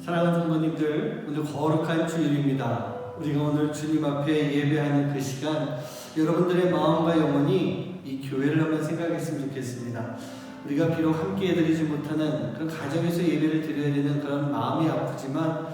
사랑하는 성도님들, 오늘 거룩한 주일입니다. 우리가 오늘 주님 앞에 예배하는 그 시간, 여러분들의 마음과 영혼이 이 교회를 한번 생각했으면 좋겠습니다. 우리가 비록 함께 드리지 못하는 그런 가정에서 예배를 드려야 되는 그런 마음이 아프지만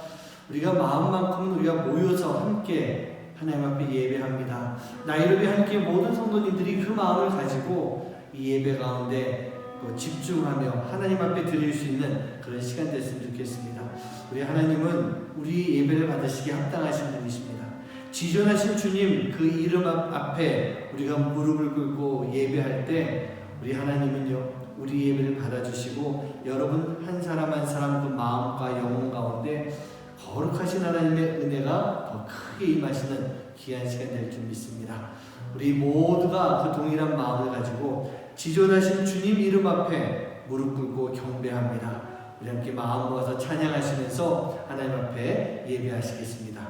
우리가 마음만큼은 우리가 모여서 함께 하나님 앞에 예배합니다. 나이로비 함께 모든 성도님들이 그 마음을 가지고 이 예배 가운데 집중하며 하나님 앞에 드릴 수 있는 그런 시간 됐으면 좋겠습니다. 우리 하나님은 우리 예배를 받으시기에 합당하신 분이십니다. 지존하신 주님 그 이름 앞에 우리가 무릎을 꿇고 예배할 때 우리 하나님은요 우리 예배를 받아주시고 여러분 한 사람 한 사람 그 마음과 영혼 가운데 거룩하신 하나님의 은혜가 더 크게 임하시는 귀한 시간 될 줄 믿습니다. 우리 모두가 그 동일한 마음을 가지고 지존하신 주님 이름 앞에 무릎 꿇고 경배합니다. 우리 함께 마음 모아서 찬양하시면서 하나님 앞에 예배하시겠습니다.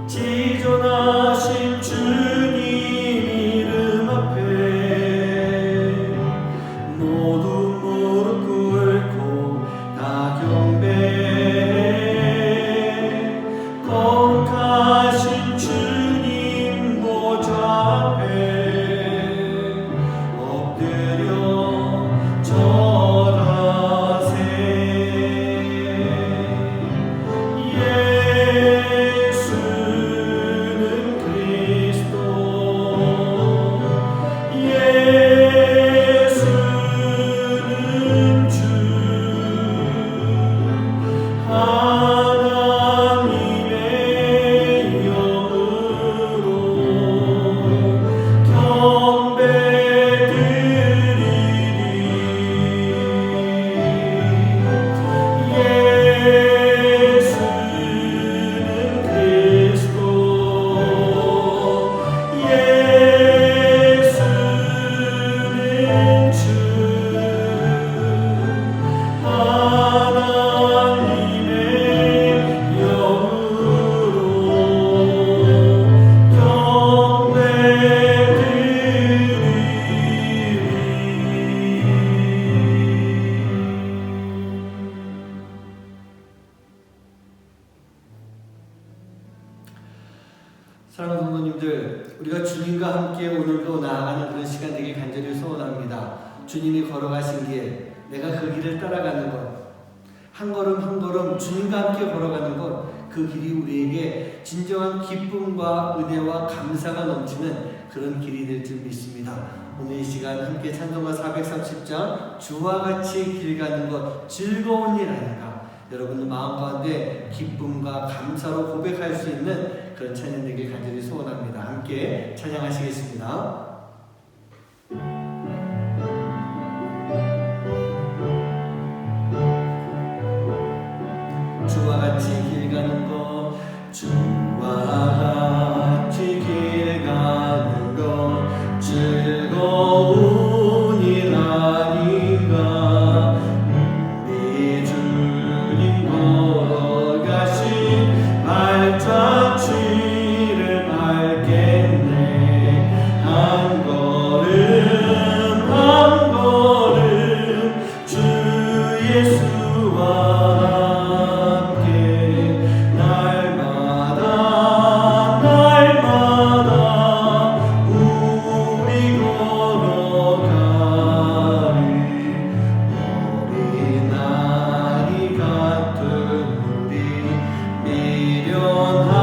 지존하신 주님 이름 앞에 모두 무릎 꿇고 다 경배해. 거룩하신 주님 보좌 앞에 엎드려 절하세. 사랑하는 성도님들, 우리가 주님과 함께 오늘도 나아가는 그런 시간 되길 간절히 소원합니다. 주님이 걸어가신 길, 내가 그 길을 따라가는 것, 한 걸음 한 걸음 주님과 함께 걸어가는 것, 그 길이 우리에게 진정한 기쁨과 은혜와 감사가 넘치는 그런 길이 될 줄 믿습니다. 오늘 이 시간 함께 찬송가 430장 주와 같이 길 가는 것 즐거운 일 아닌가, 여러분의 마음 가운데 기쁨과 감사로 고백할 수 있는 그런 찬양 되길 간절히 소원합니다. 함께 찬양하시겠습니다. 주와 같이 길 가는 것, 주와 같이 길 가는 것 즐거운 일 아닌가. 우리 주님 걸어가신 발자취를 밟겠네. 한 걸음 한 걸음 주 예수와 어린아이 같은 우리 미련한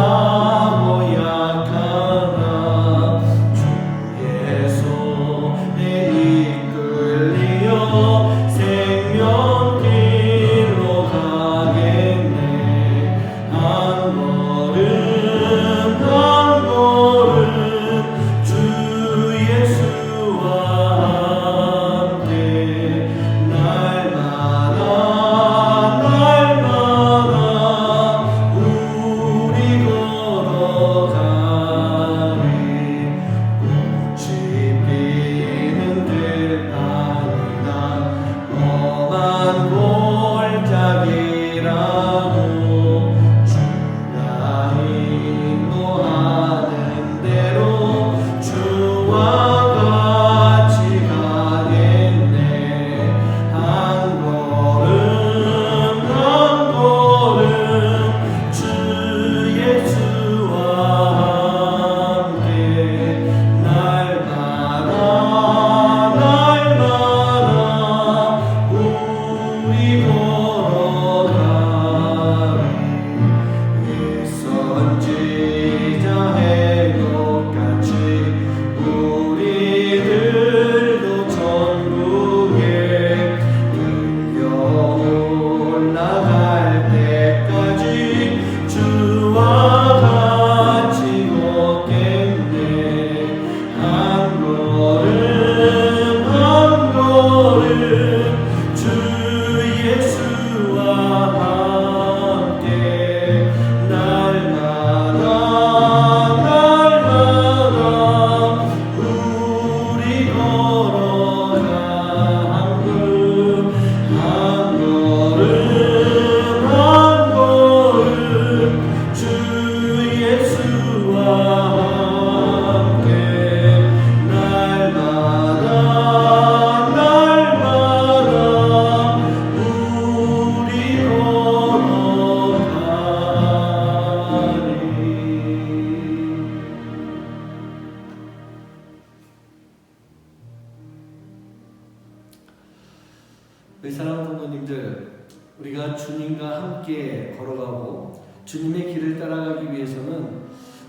그를 따라가기 위해서는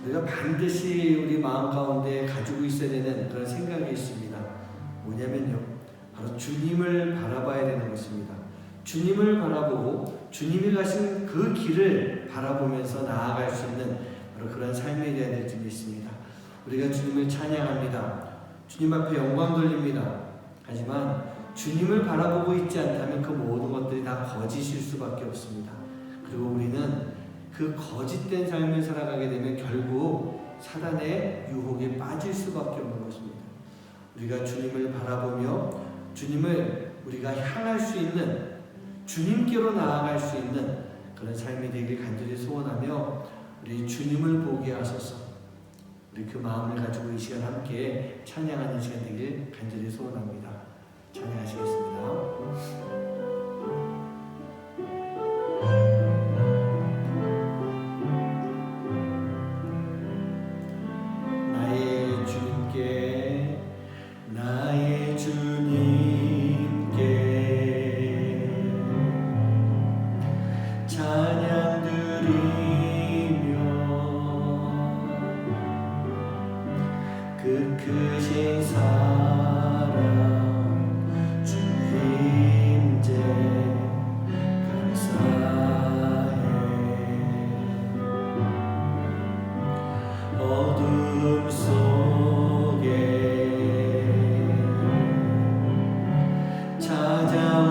우리가 반드시 우리 마음 가운데 가지고 있어야 되는 그런 생각이 있습니다. 뭐냐면요, 바로 주님을 바라봐야 되는 것입니다. 주님을 바라보고 주님이 가신 그 길을 바라보면서 나아갈 수 있는 바로 그런 삶이 되어야 될 줄 믿습니다. 우리가 주님을 찬양합니다. 주님 앞에 영광 돌립니다. 하지만 주님을 바라보고 있지 않다면 그 모든 것들이 다 거짓일 수밖에 없습니다. 그리고 우리는 그 거짓된 삶을 살아가게 되면 결국 사단의 유혹에 빠질 수밖에 없는 것입니다. 우리가 주님을 바라보며 주님을 우리가 향할 수 있는, 주님께로 나아갈 수 있는 그런 삶이 되길 간절히 소원하며 우리 주님을 보게 하소서. 우리 그 마음을 가지고 이 시간 함께 찬양하는 시간 되길 간절히 소원합니다. 찬양하시겠습니다. 나의 주님께 찬양 드리며 그 크신 사랑 주 힘제 감사해. 어둠 속에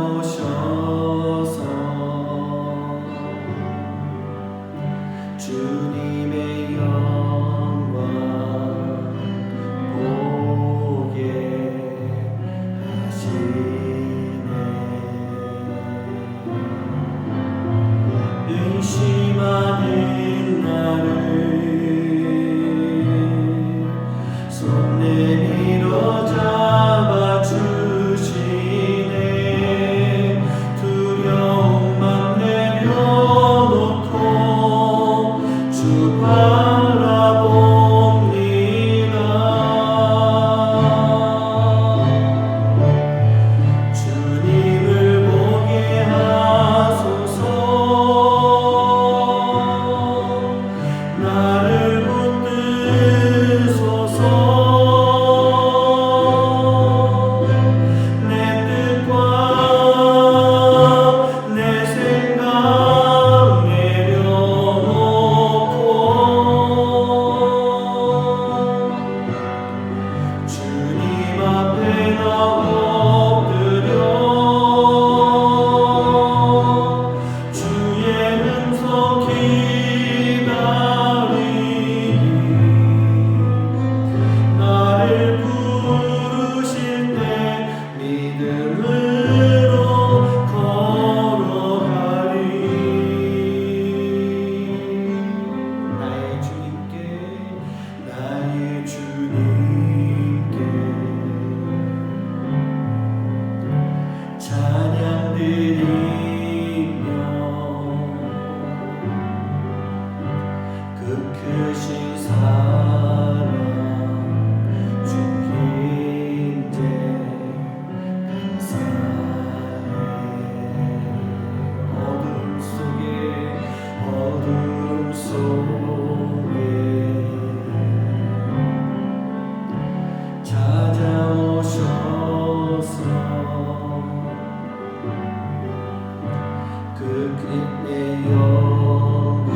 찾아오셔서 주님의 영광 보게 하시네. 의심하는 나를 손 내밀어 잡아주시네. 두려움만 내려놓고 주 바라봅니다. 주님을 보게 하소서. 나를 붙드소서. 그 빛의 영광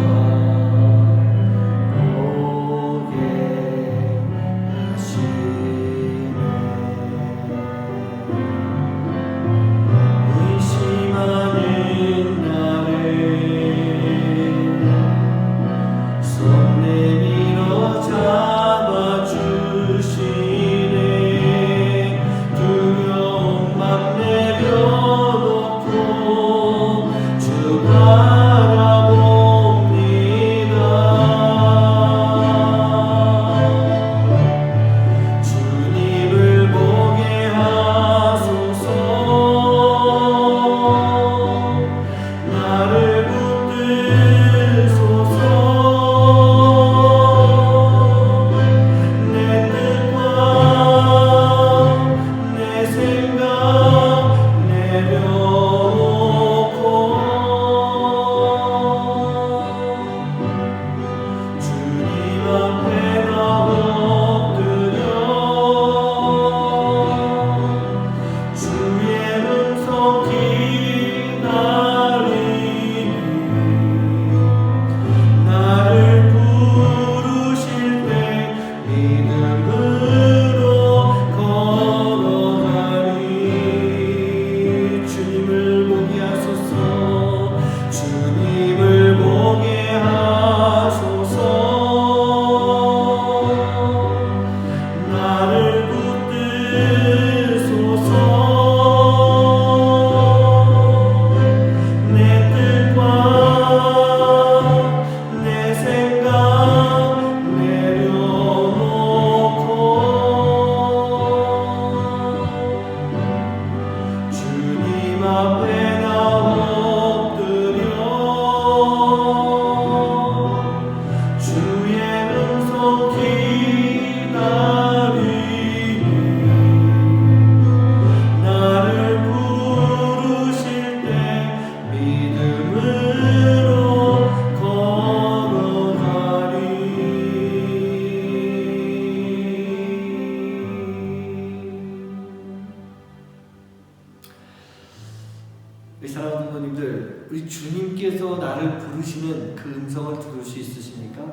부르시는 그 음성을 들을 수 있으십니까?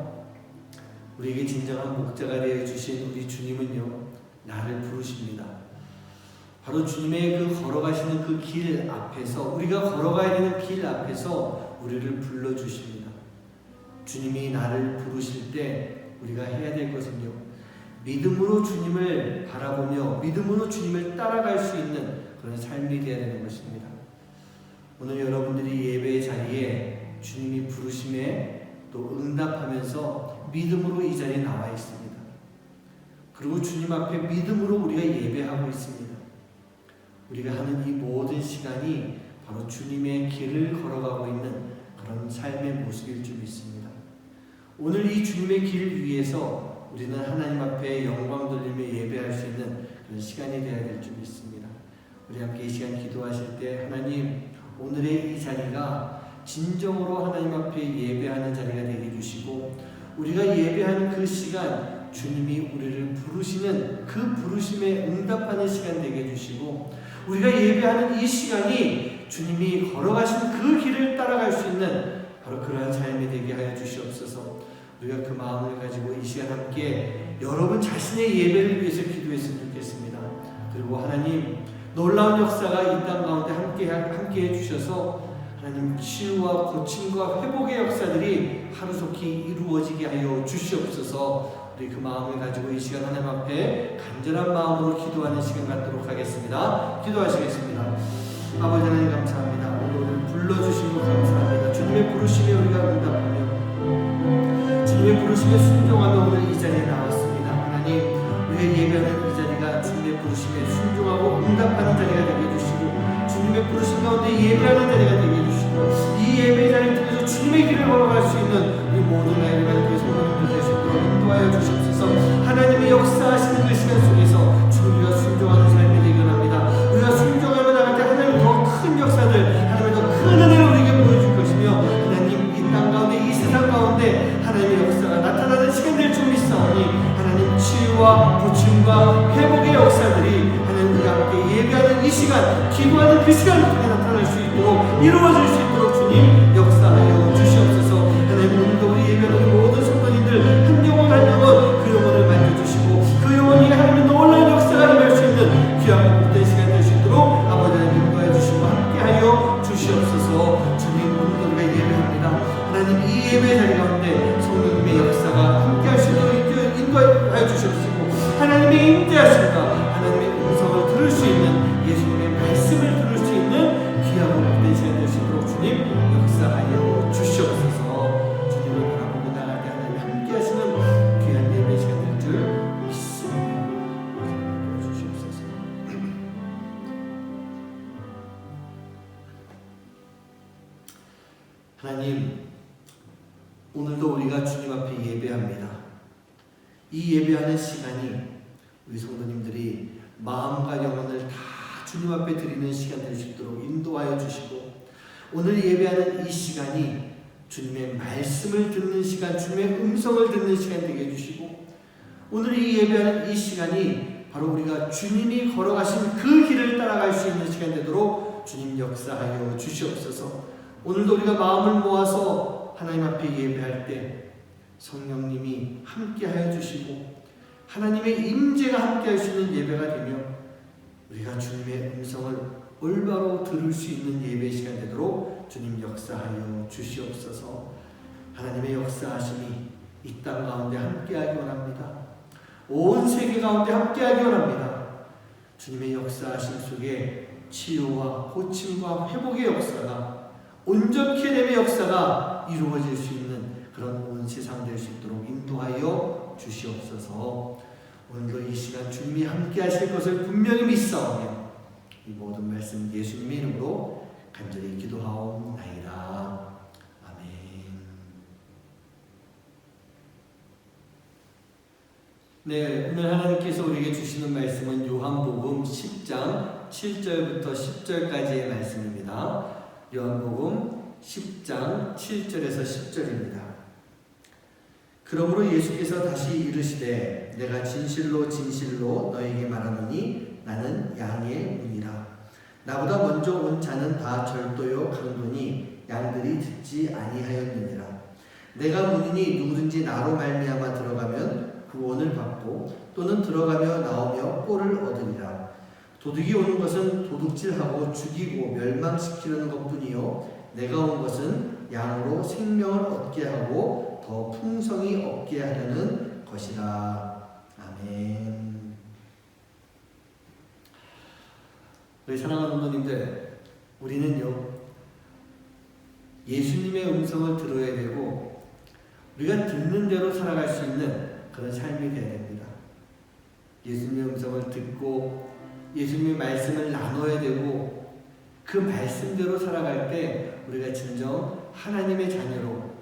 우리에게 진정한 목자가 되어 주신 우리 주님은요, 나를 부르십니다. 바로 주님의 그 걸어가시는 그 길 앞에서, 우리가 걸어가야 되는 길 앞에서 우리를 불러주십니다. 주님이 나를 부르실 때 우리가 해야 될 것은요, 믿음으로 주님을 바라보며 믿음으로 주님을 따라갈 수 있는 그런 삶이 되어야 되는 것입니다. 오늘 여러분들이 예배의 자리에 주님이 부르심에 또 응답하면서 믿음으로 이 자리에 나와 있습니다. 그리고 주님 앞에 믿음으로 우리가 예배하고 있습니다. 우리가 하는 이 모든 시간이 바로 주님의 길을 걸어가고 있는 그런 삶의 모습일 줄 믿습니다. 오늘 이 주님의 길 위에서 우리는 하나님 앞에 영광 돌리며 예배할 수 있는 그런 시간이 되어야 될 줄 믿습니다. 우리 함께 이 시간 기도하실 때 하나님, 오늘의 이 자리가 진정으로 하나님 앞에 예배하는 자리가 되게 해주시고, 우리가 예배하는 그 시간 주님이 우리를 부르시는 그 부르심에 응답하는 시간 되게 해주시고, 우리가 예배하는 이 시간이 주님이 걸어가신 그 길을 따라갈 수 있는 바로 그러한 삶이 되게 하여 주시옵소서. 우리가 그 마음을 가지고 이 시간 함께 여러분 자신의 예배를 위해서 기도했으면 좋겠습니다. 그리고 하나님, 놀라운 역사가 이 땅 가운데 함께 해주셔서 하나님 치유와 고침과 회복의 역사들이 하루속히 이루어지게 하여 주시옵소서. 우리 그 마음을 가지고 이 시간 하나님 앞에 간절한 마음으로 기도하는 시간 갖도록 하겠습니다. 기도하시겠습니다. 아버지 하나님 감사합니다. 오늘 불러주신 것 감사합니다. 주님의 부르심에 우리가 응답하며 주님의 부르심에 순종하며 오늘 이 자리에 나왔습니다. 하나님, 우리가 예배하는 이 자리가 주님의 부르심에 순종하고 응답하는 자리가 되게 해주시고, 주님의 부르심 가운데 예배하는 자리가 되게 해주시고, 이 예배의 자리를 통해서 주님의 길을 걸어갈 수 있는 우리 모든 아이들을 위해서 오늘도 되시도록 인도하여 주시옵소서. 하나님의 역사하시는 그 시간 속에서 우리가 순종하는 삶이 되기 원합니다. 우리가 순종하며 나갈 때 하나님 더 큰 역사들, 하나님 더 큰 은혜를 우리에게 보여줄 것이며, 하나님 이 땅 가운데 이 세상 가운데 하나님의 역사가 나타나는 시간 될 줄 믿사오니, 하나님 치유와 고침과 회복의 역사들이 하나님 우리가 함께 예배하는 이 시간, 기도하는 그 시간을 통해 나타날 수 있도록 이루어질 수 있도록 주님 역사하여 주시옵소서. 하나님, 오늘도 우리 예배하는 모든 성도님들 한 영혼 한 영혼 그 영혼을 만져주시고, 그 영혼이 하나님의 놀라운 역사가 임할 수 있는 귀한 복된 시간 될 수 있도록 아버지 하나님 인도해 주시고 함께하여 주시옵소서. 주님, 오늘도 우리가 예배합니다. 하나님, 이 예배 자리 가운데 성령님의 역사가 함께할 수 있도록 인도하여 주시옵시고, 하나님의 임재하심과 하나님의 음성을 들을 수 있는, 예수님의 말씀을 들을 수 있는 귀하고 복된 시간 될 수 있도록 주님 역사하여 주시옵소서. 주님을 바라보고 나갈 때 하나님 함께 하시는 귀한 예배 시간 될 줄 믿습니다. 주시옵소서. 하나님, 오늘도 우리가 주님 앞에 예배합니다. 이 예배하는 시간이 우리 성도님들이 마음과 영혼을 다 주님 앞에 드리는 시간 될 수 있도록 인도하여 주시고, 오늘 예배하는 이 시간이 주님의 말씀을 듣는 시간, 주님의 음성을 듣는 시간 되게 해주시고, 오늘 이 예배하는 이 시간이 바로 우리가 주님이 걸어가신 그 길을 따라갈 수 있는 시간 되도록 주님 역사하여 주시옵소서. 오늘도 우리가 마음을 모아서 하나님 앞에 예배할 때 성령님이 함께하여 주시고, 하나님의 임재가 함께할 수 있는 예배가 되며, 우리가 주님의 음성을 올바로 들을 수 있는 예배 시간 되도록 주님 역사하여 주시옵소서. 하나님의 역사하심이 이 땅 가운데 함께하기 원합니다. 온 세계 가운데 함께하기 원합니다. 주님의 역사하심 속에 치유와 고침과 회복의 역사가, 온전케 됨의 역사가 이루어질 수 있는 그런 온 세상 될 수 있도록 인도하여 주시옵소서. 오늘도 이 시간 주님이 함께 하실 것을 분명히 믿사오며 이 모든 말씀 예수님의 이름으로 간절히 기도하옵나이다. 아멘. 네, 오늘 하나님께서 우리에게 주시는 말씀은 요한복음 10장 7절부터 10절까지의 말씀입니다. 요한복음 10장 7절에서 10절입니다. 그러므로 예수께서 다시 이르시되 내가 진실로 진실로 너에게 말하노니 나는 양의 문이라. 나보다 먼저 온 자는 다 절도요 강도니 양들이 듣지 아니하였느니라. 내가 문이니 누구든지 나로 말미암아 들어가면 구원을 받고 또는 들어가며 나오며 꼴을 얻으리라. 도둑이 오는 것은 도둑질하고 죽이고 멸망시키려는 것뿐이요 내가 온 것은 양으로 생명을 얻게 하고 더 풍성히 얻게 하려는 것이라. 아멘. 우리 사랑하는 성도님들, 우리는요 예수님의 음성을 들어야 되고 우리가 듣는 대로 살아갈 수 있는 그런 삶이 되어야 됩니다. 예수님의 음성을 듣고 예수님의 말씀을 나눠야 되고 그 말씀대로 살아갈 때 우리가 진정 하나님의 자녀로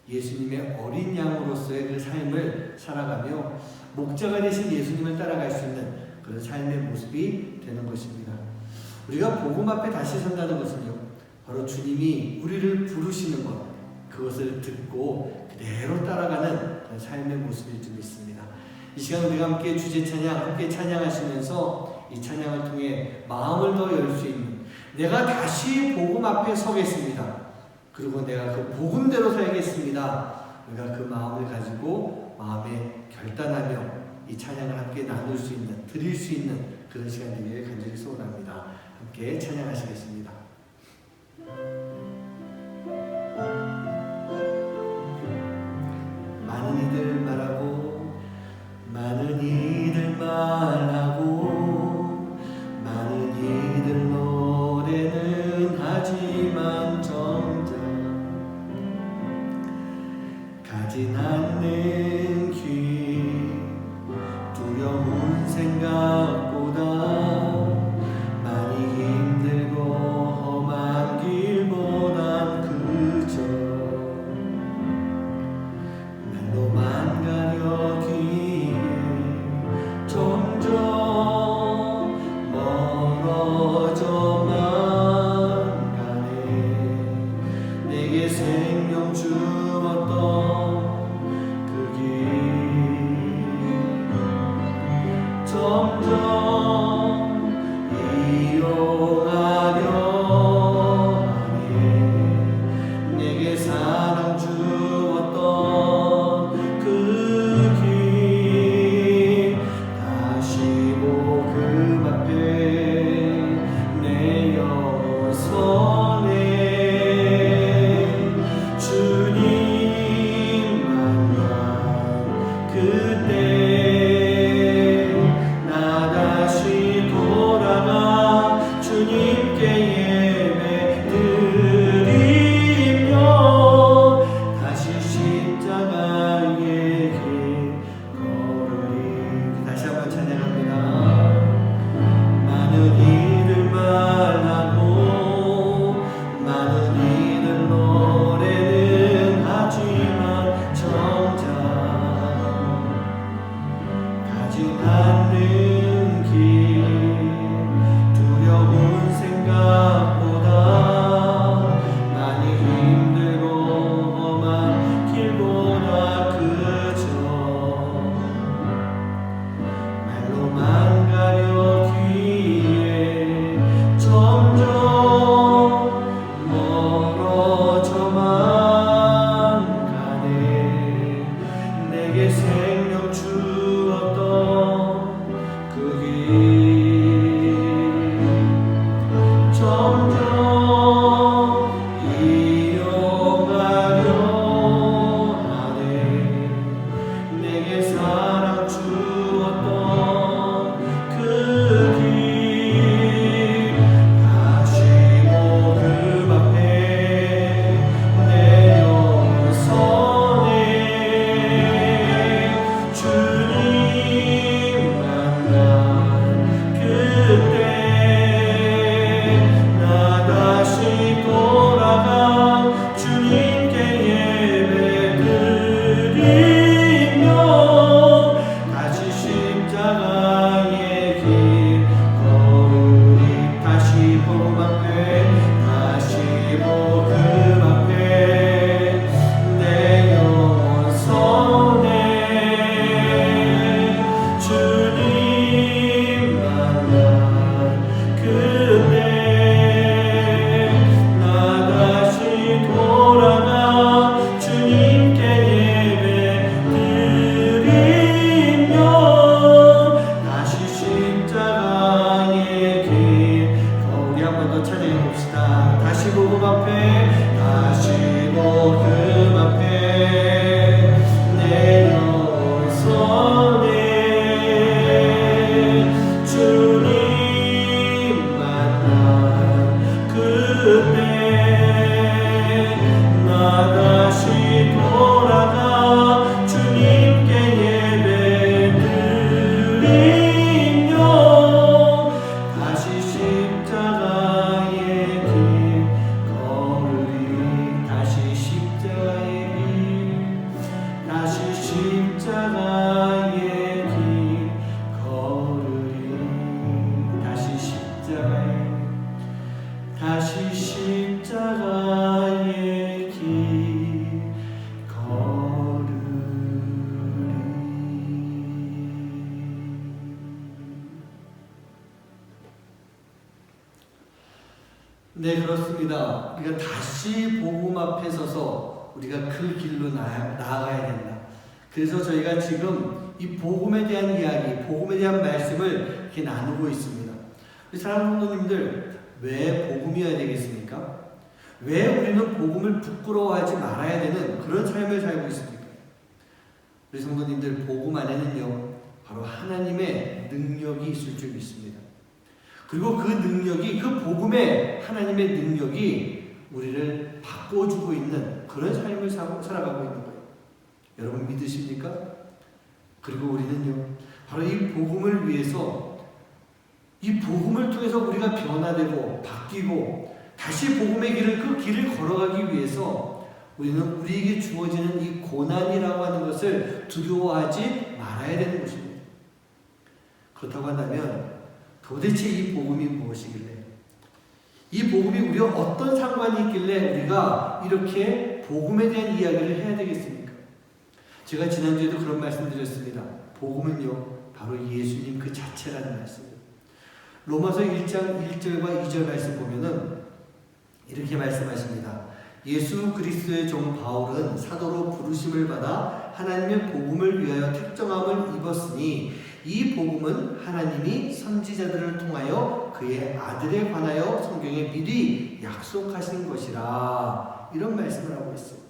예수님의 어린 양으로서의 그 삶을 살아가며 목자가 되신 예수님을 따라갈 수 있는 그런 삶의 모습이 되는 것입니다. 우리가 복음 앞에 다시 선다는 것은요 바로 주님이 우리를 부르시는 것, 그것을 듣고 그대로 따라가는 그런 삶의 모습일 줄 믿습니다. 이 시간 우리가 함께 주제 찬양 함께 찬양하시면서 이 찬양을 통해 마음을 더 열 수 있는, 내가 다시 복음 앞에 서겠습니다. 그리고 내가 그 복음대로 살겠습니다. 우리가 그 마음을 가지고 마음에 결단하며 이 찬양을 함께 나눌 수 있는, 드릴 수 있는 그런 시간 되기를 간절히 소원합니다. 함께 찬양하시겠습니다. 많은 이들 말하고 많은 이들 말하고 많은 이들 노래는 하지만 정작 가진 않는 길 두려운 생각보다 많이 힘들고 험한 길보단 그저 말로만 가려기에 점점 멀어져만 가네. 내게 생명 주었던 그 길 점점 이용하려 하네. 내게 사랑 주었던 그 길 다시 복음 앞에 내 영혼 서네. 주님 만난 그때 나 다시 돌아가 주님께 예배 드리며 다시 십자가의 길 걸으리. 다시 한번 찬양합니다. 많은 이들 말하고 많은 이들 노래는 하지만 정작 가진 않는 길 두려운 생각보다 많이 힘들고 험한 길보다 그저 말로만 가려기에 점점 멀어져만 가네. 내게 생명 주었던 그 길 점점 이용하려 하네. 내게 사랑 주었던 그 길 다시 복음 앞에 내 영혼 서네. 십자가의 길 걸으리. 다시 십자가의 길 걸으리. 네, 그렇습니다. 우리가 다시 복음 앞에 서서 우리가 그 길로 나아가야 된다. 그래서 저희가 지금 이 복음에 대한 이야기, 복음에 대한 말씀을 이렇게 나누고 있습니다. 사랑하는 성도님들, 왜 복음이어야 되겠습니까? 왜 우리는 복음을 부끄러워하지 말아야 되는 그런 삶을 살고 있습니까? 우리 성도님들, 복음 안에는요, 바로 하나님의 능력이 있을 줄 믿습니다. 그리고 그 능력이, 그 복음의 하나님의 능력이 우리를 바꿔주고 있는 그런 삶을 살아가고 있는 거예요. 여러분 믿으십니까? 그리고 우리는요, 바로 이 복음을 위해서, 이 복음을 통해서 우리가 변화되고 바뀌고 다시 복음의 길을, 그 길을 걸어가기 위해서 우리는 우리에게 주어지는 이 고난이라고 하는 것을 두려워하지 말아야 되는 것입니다. 그렇다고 한다면 도대체 이 복음이 무엇이길래, 이 복음이 우리와 어떤 상관이 있길래 우리가 이렇게 복음에 대한 이야기를 해야 되겠습니까? 제가 지난주에도 그런 말씀 드렸습니다. 복음은요, 바로 예수님 그 자체라는 말씀입니다. 로마서 1장 1절과 2절 말씀 보면은 이렇게 말씀하십니다. 예수 그리스도의 종 바울은 사도로 부르심을 받아 하나님의 복음을 위하여 택정함을 입었으니 이 복음은 하나님이 선지자들을 통하여 그의 아들에 관하여 성경에 미리 약속하신 것이라. 이런 말씀을 하고 있어요.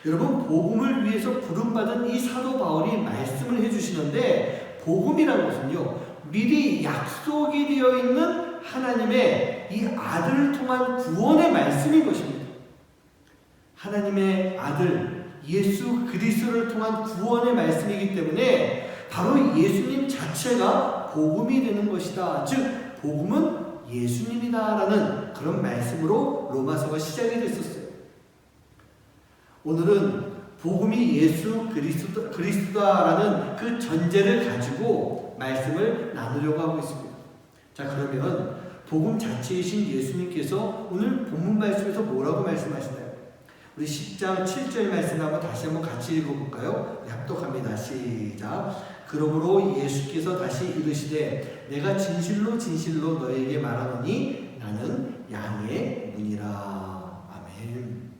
여러분, 복음을 위해서 부름받은 이 사도 바울이 말씀을 해주시는데, 복음이라는 것은요, 미리 약속이 되어 있는 하나님의 이 아들을 통한 구원의 말씀인 것입니다. 하나님의 아들 예수 그리스도를 통한 구원의 말씀이기 때문에 바로 예수님 자체가 복음이 되는 것이다. 즉 복음은 예수님이다라는 그런 말씀으로 로마서가 시작이 됐었어요. 오늘은 복음이 예수 그리스도다라는 그 전제를 가지고 말씀을 나누려고 하고 있습니다. 자, 그러면 복음 자체이신 예수님께서 오늘 본문 말씀에서 뭐라고 말씀하시나요? 우리 10장 7절 말씀 한번 다시 한번 같이 읽어볼까요? 네, 합독합니다. 시작. 그러므로 예수께서 다시 이르시되 내가 진실로 진실로 너에게 말하노니 나는 양의 문이라. 아멘.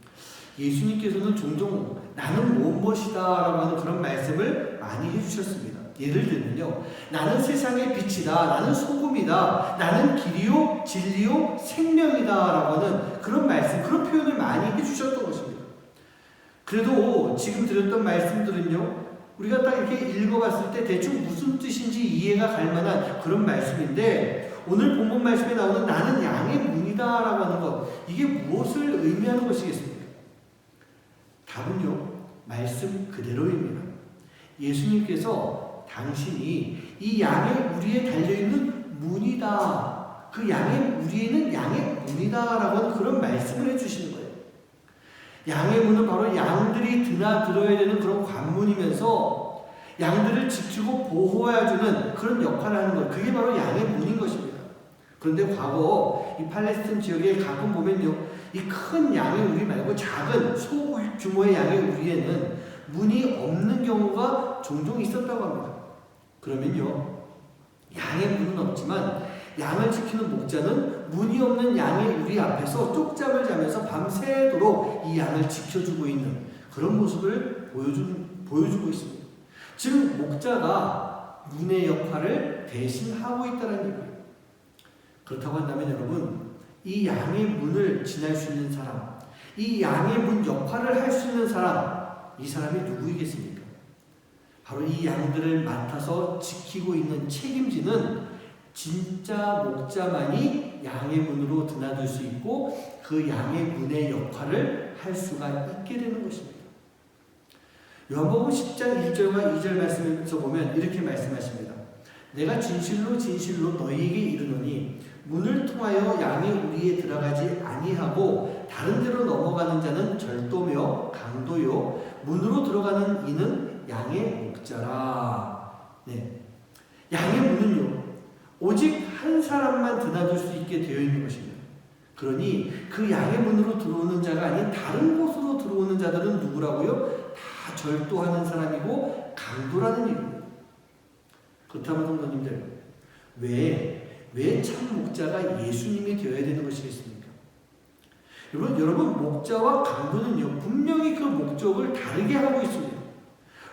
예수님께서는 종종 나는 무엇이다 라고 하는 그런 말씀을 많이 해주셨습니다. 예를 들면요, 나는 세상의 빛이다, 나는 소금이다, 나는 길이요 진리요 생명이다 라고 하는 그런 말씀, 그런 표현을 많이 해주셨던 것입니다. 그래도 지금 드렸던 말씀들은요, 우리가 딱 이렇게 읽어봤을 때 대충 무슨 뜻인지 이해가 갈 만한 그런 말씀인데, 오늘 본문 말씀에 나오는 나는 양의 문이다 라고 하는 것, 이게 무엇을 의미하는 것이겠습니까? 답은요, 말씀 그대로입니다. 예수님께서 당신이 이 양의 우리에 달려있는 문이다, 그 양의 우리에는 양의 문이다 라고 하는 그런 말씀을 해주시는 거예요. 양의 문은 바로 양들이 드나들어야 되는 그런 관문이면서 양들을 지키고 보호해주는 그런 역할을 하는 것, 그게 바로 양의 문인 것입니다. 그런데 과거 이 팔레스타인 지역에 가끔 보면요, 이 큰 양의 우리 말고 작은 소규모의 양의 우리에는 문이 없는 경우가 종종 있었다고 합니다. 그러면요, 양의 문은 없지만 양을 지키는 목자는 문이 없는 양의 우리 앞에서 쪽잠을 자면서 밤새도록 이 양을 지켜주고 있는 그런 모습을 보여주고 있습니다. 즉 목자가 문의 역할을 대신하고 있다는 얘기예요. 그렇다고 한다면 여러분, 이 양의 문을 지날 수 있는 사람, 이 양의 문 역할을 할 수 있는 사람, 이 사람이 누구이겠습니까? 바로 이 양들을 맡아서 지키고 있는, 책임지는 진짜 목자만이 양의 문으로 드나들 수 있고 그 양의 문의 역할을 할 수가 있게 되는 것입니다. 요한복음 10장 1절과 2절 말씀에서 보면 이렇게 말씀하십니다. 내가 진실로 진실로 너희에게 이르노니 문을 통하여 양이 우리에 들어가지 아니하고 다른 데로 넘어가는 자는 절도며 강도요 문으로 들어가는 이는 양의 목자라. 네. 양의 문은요, 오직 한 사람만 드나들 수 있게 되어 있는 것입니다. 그러니 그 양의 문으로 들어오는 자가 아닌 다른 곳으로 들어오는 자들은 누구라고요? 다 절도하는 사람이고 강도라는 얘기입니다. 그렇다면 성도님들, 왜 참 목자가 예수님이 되어야 되는 것이겠습니까? 여러분 목자와 강도는요, 분명히 그 목적을 다르게 하고 있습니다.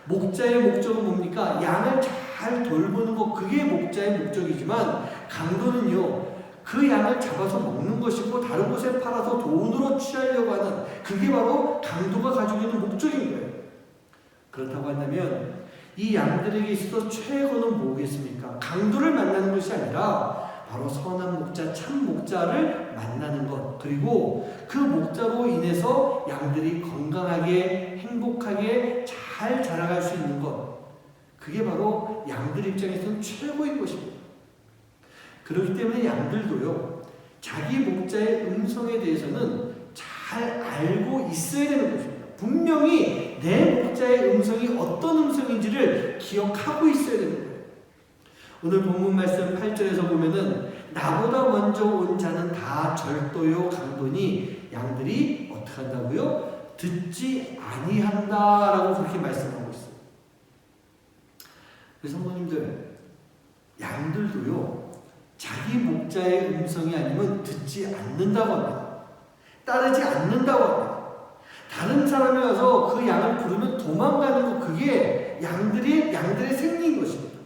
목자의 목적은 뭡니까? 양을 잘 돌보는 것, 그게 목자의 목적이지만 강도는요, 그 양을 잡아서 먹는 것이고 다른 곳에 팔아서 돈으로 취하려고 하는, 그게 바로 강도가 가지고 있는 목적인 거예요. 그렇다고 한다면 이 양들에게 있어서 최고는 뭐겠습니까? 강도를 만나는 것이 아니라 바로 선한 목자, 참 목자를 만나는 것, 그리고 그 목자로 인해서 양들이 건강하게 행복하게 잘 자라갈 수 있는 것, 그게 바로 양들 입장에서는 최고인 것입니다. 그렇기 때문에 양들도요, 자기 목자의 음성에 대해서는 잘 알고 있어야 되는 것입니다. 분명히 내 목자의 음성이 어떤 음성인지를 기억하고 있어야 되는 거예요. 오늘 본문 말씀 8절에서 보면은 나보다 먼저 온 자는 다 절도요 강도니 양들이 어떻게 한다고요? 듣지 아니한다라고 그렇게 말씀하고 있어요. 그래서 성도님들, 양들도요 자기 목자의 음성이 아니면 듣지 않는다고 합니다. 따르지 않는다고 합니다. 다른 사람이 와서 그 양을 부르면 도망가는 것, 그게 양들의 생리인 것입니다.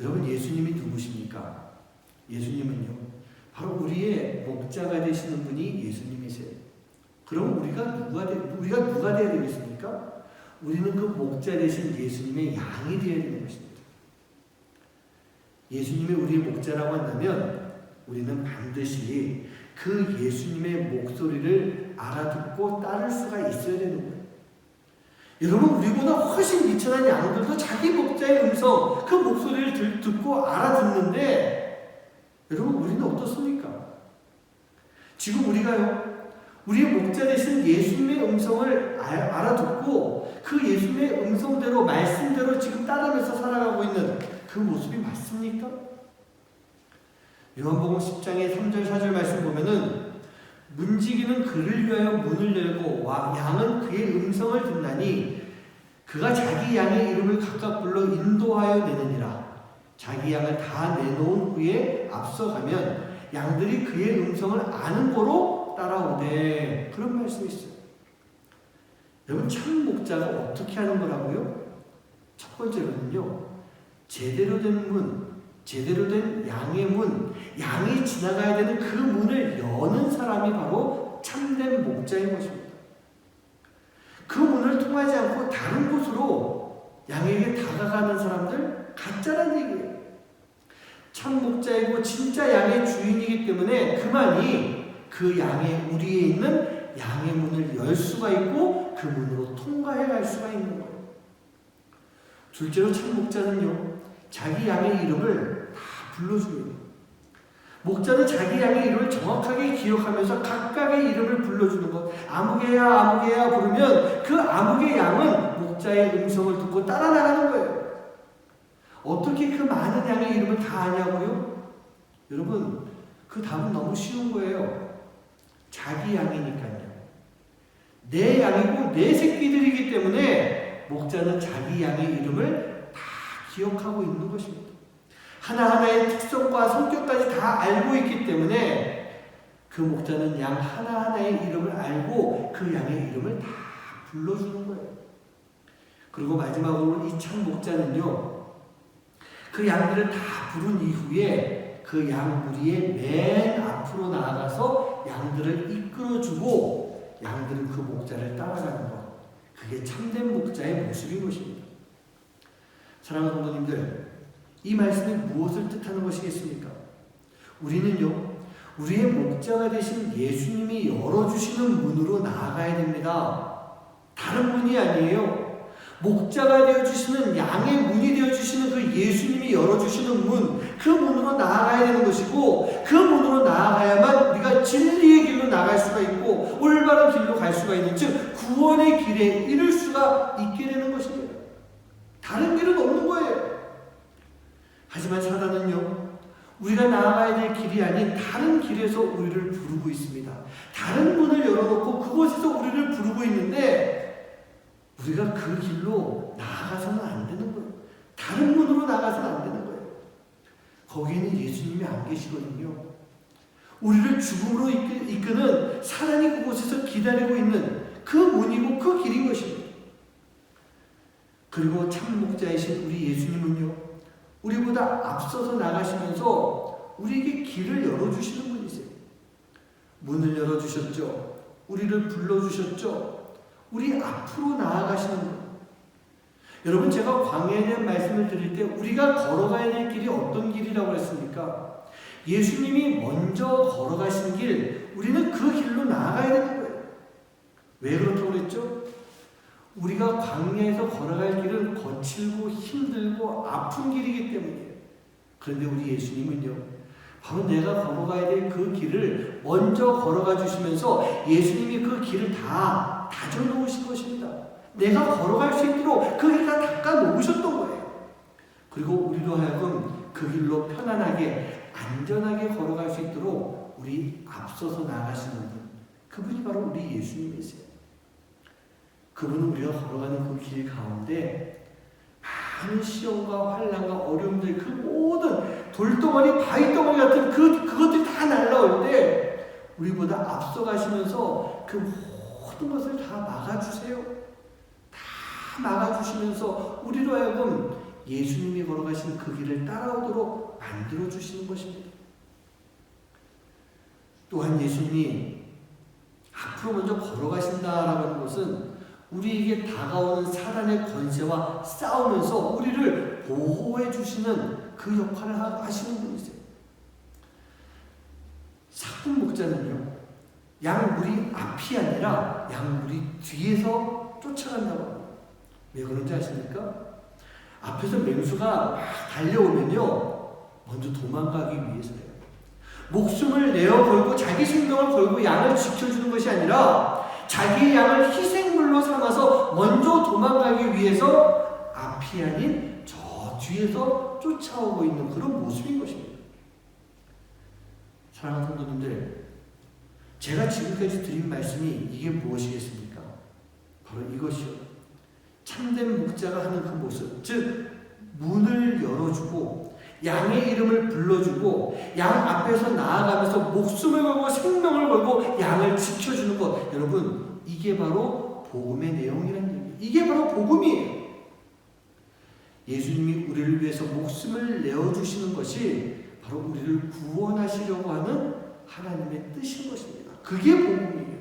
여러분, 예수님이 누구십니까? 예수님은요, 바로 우리의 목자가 되시는 분이 예수님이세요. 그럼 우리가 누가 되어야 되겠습니까? 우리는 그 목자 되신 예수님의 양이 되어야 되는 것입니다. 예수님이 우리의 목자라고 한다면 우리는 반드시 그 예수님의 목소리를 알아듣고 따를 수가 있어야 되는 거예요. 여러분, 우리보다 훨씬 미천한 양들도 자기 목자의 음성, 그 목소리를 듣고 알아듣는데, 여러분, 우리는 어떻습니까? 지금 우리의 목자 되신 예수님의 음성을 알아듣고 그 예수님의 음성대로, 말씀대로 지금 따르면서 살아가고 있는 그 모습이 맞습니까? 요한복음 10장의 3절 4절 말씀 보면은 문지기는 그를 위하여 문을 열고 양은 그의 음성을 듣나니 그가 자기 양의 이름을 각각 불러 인도하여 내느니라. 자기 양을 다 내놓은 후에 앞서가면 양들이 그의 음성을 아는 거로 따라오되, 그런 말씀이 있어요. 여러분, 참 목자가 어떻게 하는 거라고요? 첫 번째로는요, 제대로 된 문, 제대로 된 양의 문, 양이 지나가야 되는 그 문을 여는 사람이 바로 참된 목자인 것입니다. 그 문을 통하지 않고 다른 곳으로 양에게 다가가는 사람들, 가짜란 얘기예요. 참 목자이고 진짜 양의 주인이기 때문에 그만이 그 우리에 있는 양의 문을 열 수가 있고 그 문으로 통과해 갈 수가 있는 거예요. 둘째로 참 목자는요, 자기 양의 이름을 다 불러줘요. 목자는 자기 양의 이름을 정확하게 기억하면서 각각의 이름을 불러주는 것. 아무개야 아무개야 부르면 그 아무개 양은 목자의 음성을 듣고 따라 나가는 거예요. 어떻게 그 많은 양의 이름을 다 아냐고요? 여러분, 그 답은 너무 쉬운 거예요. 자기 양이니까요. 내 양이고 내 새끼들이기 때문에 목자는 자기 양의 이름을 다 기억하고 있는 것입니다. 하나하나의 특성과 성격까지 다 알고 있기 때문에 그 목자는 양 하나하나의 이름을 알고 그 양의 이름을 다 불러주는 거예요. 그리고 마지막으로 이 참 목자는요, 그 양들을 다 부른 이후에 그 양 무리의 맨 앞으로 나아가서 양들을 이끌어주고 양들은 그 목자를 따라가는 것, 그게 참된 목자의 모습인 것입니다. 사랑하는 성도님들, 이 말씀이 무엇을 뜻하는 것이겠습니까? 우리는요, 우리의 목자가 되신 예수님이 열어주시는 문으로 나아가야 됩니다. 다른 문이 아니에요. 목자가 되어주시는, 양의 문이 되어주시는 그 예수님이 열어주시는 문, 그 문으로 나아가야 되는 것이고, 그 문으로 나아가야만 우리가 진리의 길로 나갈 수가 있고 올바른 길로 갈 수가 있는, 즉 구원의 길에 이를 수가 있게 되는 것입니다. 다른 길은 없는 거예요. 하지만 사단은요, 우리가 나아가야 될 길이 아닌 다른 길에서 우리를 부르고 있습니다. 다른 문을 열어놓고 그곳에서 우리를 부르고 있는데 우리가 그 길로 나아가서는 안 되는 거예요. 다른 문으로 나가서는 안 되는 거예요. 거기에는 예수님이 안 계시거든요. 우리를 죽음으로 이끄는 사단이 그곳에서 기다리고 있는 그 문이고 그 길인 것입니다. 그리고 참 목자이신 우리 예수님은요, 우리보다 앞서서 나가시면서 우리에게 길을 열어주시는 분이세요. 문을 열어주셨죠. 우리를 불러주셨죠. 우리 앞으로 나아가시는 분. 여러분, 제가 광야에 대한 말씀을 드릴 때 우리가 걸어가야 될 길이 어떤 길이라고 했습니까? 예수님이 먼저 걸어가신 길, 우리는 그 길로 나아가야 되는 거예요. 왜 그렇다고 그랬죠? 우리가 광야에서 걸어갈 길은 거칠고 힘들고 아픈 길이기 때문이에요. 그런데 우리 예수님은요, 바로 내가 걸어가야 될 그 길을 먼저 걸어가 주시면서 예수님이 그 길을 다 다져놓으신 것입니다. 내가 걸어갈 수 있도록 그 길을 다 닦아놓으셨던 거예요. 그리고 우리로 하여금 그 길로 편안하게 안전하게 걸어갈 수 있도록 우리 앞서서 나가시는 분, 그분이 바로 우리 예수님이세요. 그분은 우리가 걸어가는 그 길 가운데 많은 시험과 환난과 어려움들, 그 모든 돌덩어리, 바위덩어리 같은 그것들이 다 날라올 때 우리보다 앞서가시면서 그 모든 것을 다 막아주세요. 다 막아주시면서 우리로 하여금 예수님이 걸어가신 그 길을 따라오도록 만들어주시는 것입니다. 또한 예수님이 앞으로 먼저 걸어가신다라고 하는 것은 우리에게 다가오는 사단의 권세와 싸우면서 우리를 보호해 주시는 그 역할을 하시는 분이세요. 사분 목자는요, 양무리 앞이 아니라 양무리 뒤에서 쫓아간다고 합니다. 왜 그런지 아십니까? 앞에서 맹수가 막 달려오면요, 먼저 도망가기 위해서예요. 목숨을 내어 걸고 자기 생명을 걸고 양을 지켜주는 것이 아니라 자기의 양을 희생물로 삼아서 먼저 도망가기 위해서 앞이 아닌 저 뒤에서 쫓아오고 있는 그런 모습인 것입니다. 사랑하는 성도님들, 제가 지금까지 드린 말씀이 이게 무엇이겠습니까? 바로 이것이요. 참된 목자가 하는 그 모습, 즉 문을 열어주고 양의 이름을 불러주고 양 앞에서 나아가면서 목숨을 걸고 생명을 걸고 양을 지켜주는 것, 여러분, 이게 바로 복음의 내용이라는 얘기예요. 이게 바로 복음이에요. 예수님이 우리를 위해서 목숨을 내어주시는 것이 바로 우리를 구원하시려고 하는 하나님의 뜻인 것입니다. 그게 복음이에요.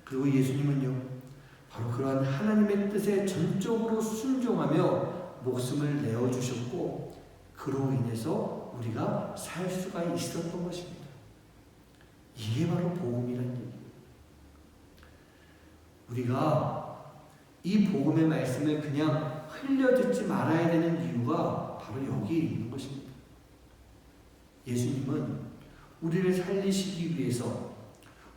그리고 예수님은요, 바로 그러한 하나님의 뜻에 전적으로 순종하며 목숨을 내어주셨고 그로 인해서 우리가 살 수가 있었던 것입니다. 이게 바로 복음이라는 얘기예요. 우리가 이 복음의 말씀을 그냥 흘려듣지 말아야 되는 이유가 바로 여기에 있는 것입니다. 예수님은 우리를 살리시기 위해서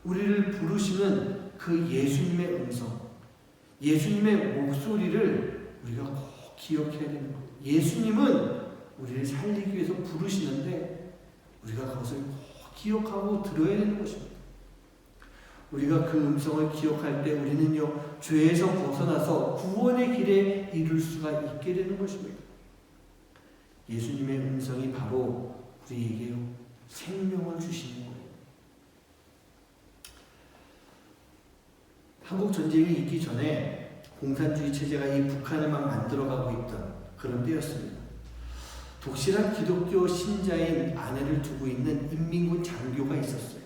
우리를 부르시는 그 예수님의 음성, 예수님의 목소리를 우리가 꼭 기억해야 되는 거예요. 예수님은 우리를 살리기 위해서 부르시는데 우리가 그것을 꼭 기억하고 들어야 되는 것입니다. 우리가 그 음성을 기억할 때 우리는요, 죄에서 벗어나서 구원의 길에 이룰 수가 있게 되는 것입니다. 예수님의 음성이 바로 우리에게 생명을 주시는 거예요. 한국 전쟁이 있기 전에 공산주의 체제가 이 북한을 막 만들어가고 있던 그런 때였습니다. 독실한 기독교 신자인 아내를 두고 있는 인민군 장교가 있었어요.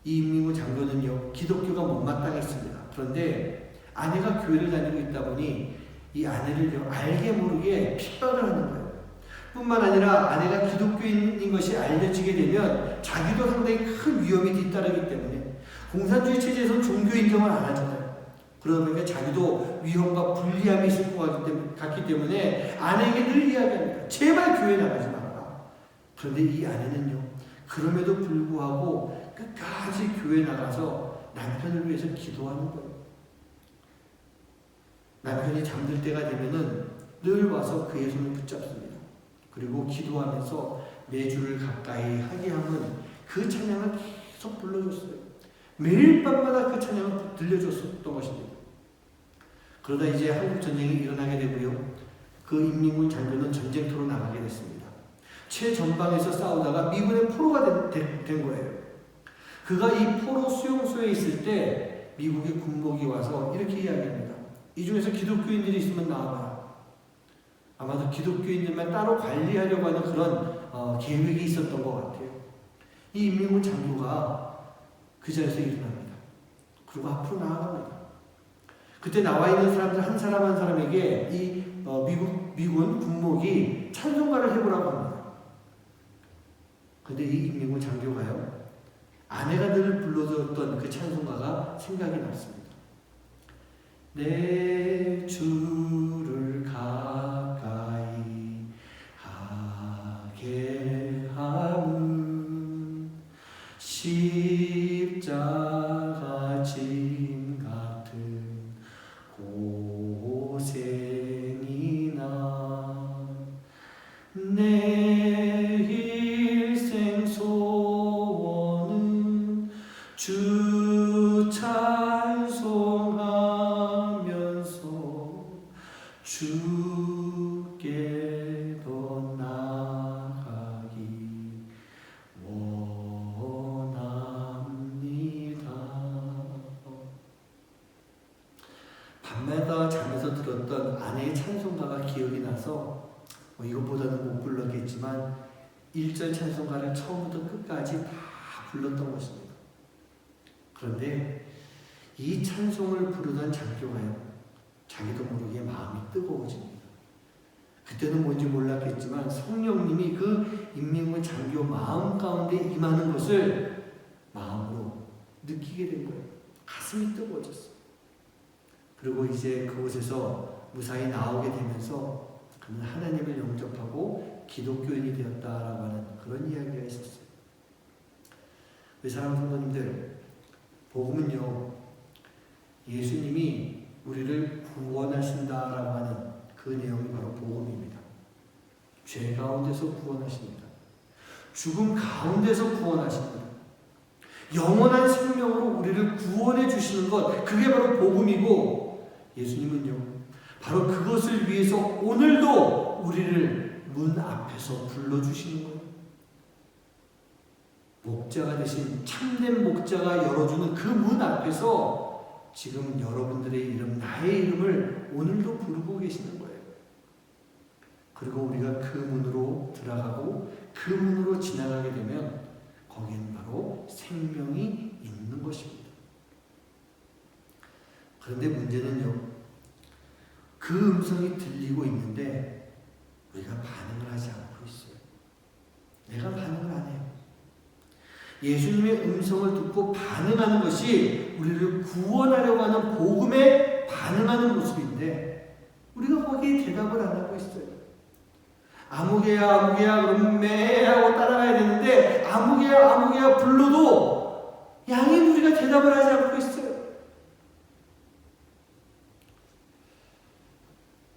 이 인민군 장교는요, 기독교가 못마땅했습니다. 그런데 아내가 교회를 다니고 있다 보니 이 아내를 알게 모르게 핍박을 하는 거예요. 뿐만 아니라 아내가 기독교인인 것이 알려지게 되면 자기도 상당히 큰 위험이 뒤따르기 때문에 공산주의 체제에서는 종교 인정을 안 하잖아요. 그러니까 자기도 위험과 불리함이 있을 것 같기 때문에 아내에게 늘 이야기합니다. 제발 교회 나가지 마라. 그런데 이 아내는요, 그럼에도 불구하고 끝까지 교회 나가서 남편을 위해서 기도하는 거예요. 남편이 잠들 때가 되면은 늘 와서 그의 손을 붙잡습니다. 그리고 기도하면서 매주를 가까이 하게 하면 그 찬양을 계속 불러줬어요. 매일 밤마다 그 찬양을 들려줬었던 것입니다. 그러다 이제 한국 전쟁이 일어나게 되고요. 그 인민군 장교는 전쟁터로 나가게 됐습니다. 최전방에서 싸우다가 미군의 포로가 된 거예요. 그가 이 포로 수용소에 있을 때 미국의 군복이 와서 이렇게 이야기합니다. 이 중에서 기독교인들이 있으면 나와봐라. 아마도 기독교인들만 따로 관리하려고 하는 그런 계획이 있었던 것 같아요. 이 인민군 장교가 그 자리에서 일어납니다. 그리고 앞으로 나아갑니다. 그때 나와 있는 사람들 한 사람 한 사람에게 이 미군 군목이 찬송가를 해보라고 합니다. 근데 이 인민군 장교가요, 아내가 늘 불러줬던 그 찬송가가 생각이 났습니다. 내 주를 가까이 하게 함은 십자가 짐 같은 고생이나 내 일생 소원은 주 찬송하면서 주께 더 나아가기 원합니다. 밤마다 잠에서 들었던 아내의 찬송가가 기억이 나서 이것보다는 못 불렀겠지만 1절 찬송가를 처음부터 끝까지 다 불렀던 것입니다. 그런데 이 찬송을 부르던 장교가요, 자기도 모르게 마음이 뜨거워집니다. 그때는 뭔지 몰랐겠지만 성령님이 그 인민군 장교 마음 가운데 임하는 것을 마음으로 느끼게 된 거예요. 가슴이 뜨거워졌어요. 그리고 이제 그곳에서 무사히 나오게 되면서 그는 하나님을 영접하고 기독교인이 되었다라고 하는 그런 이야기가 있었어요. 우리 사랑하는 성도님들, 복음은요, 예수님이 우리를 구원하신다라고 하는 그 내용이 바로 복음입니다. 죄 가운데서 구원하십니다. 죽음 가운데서 구원하십니다. 영원한 생명으로 우리를 구원해 주시는 것, 그게 바로 복음이고, 예수님은요, 바로 그것을 위해서 오늘도 우리를 문 앞에서 불러주시는 거예요. 목자가 되신 참된 목자가 열어주는 그 문 앞에서 지금 여러분들의 이름, 나의 이름을 오늘도 부르고 계시는 거예요. 그리고 우리가 그 문으로 들어가고 그 문으로 지나가게 되면 거기는 바로 생명이 있는 것입니다. 그런데 문제는요, 그 음성이 들리고 있는데 우리가 반응을 하지 않고 있어요. 내가 반응을 안 해요. 예수님의 음성을 듣고 반응하는 것이 우리를 구원하려고 하는 복음에 반응하는 모습인데 우리가 거기에 대답을 안 하고 있어요. 아무개야 아무개야 그러면 매 하고 따라가야 되는데 아무개야 아무개야 불러도 양의 무리가 대답을 하지 않고 있어요.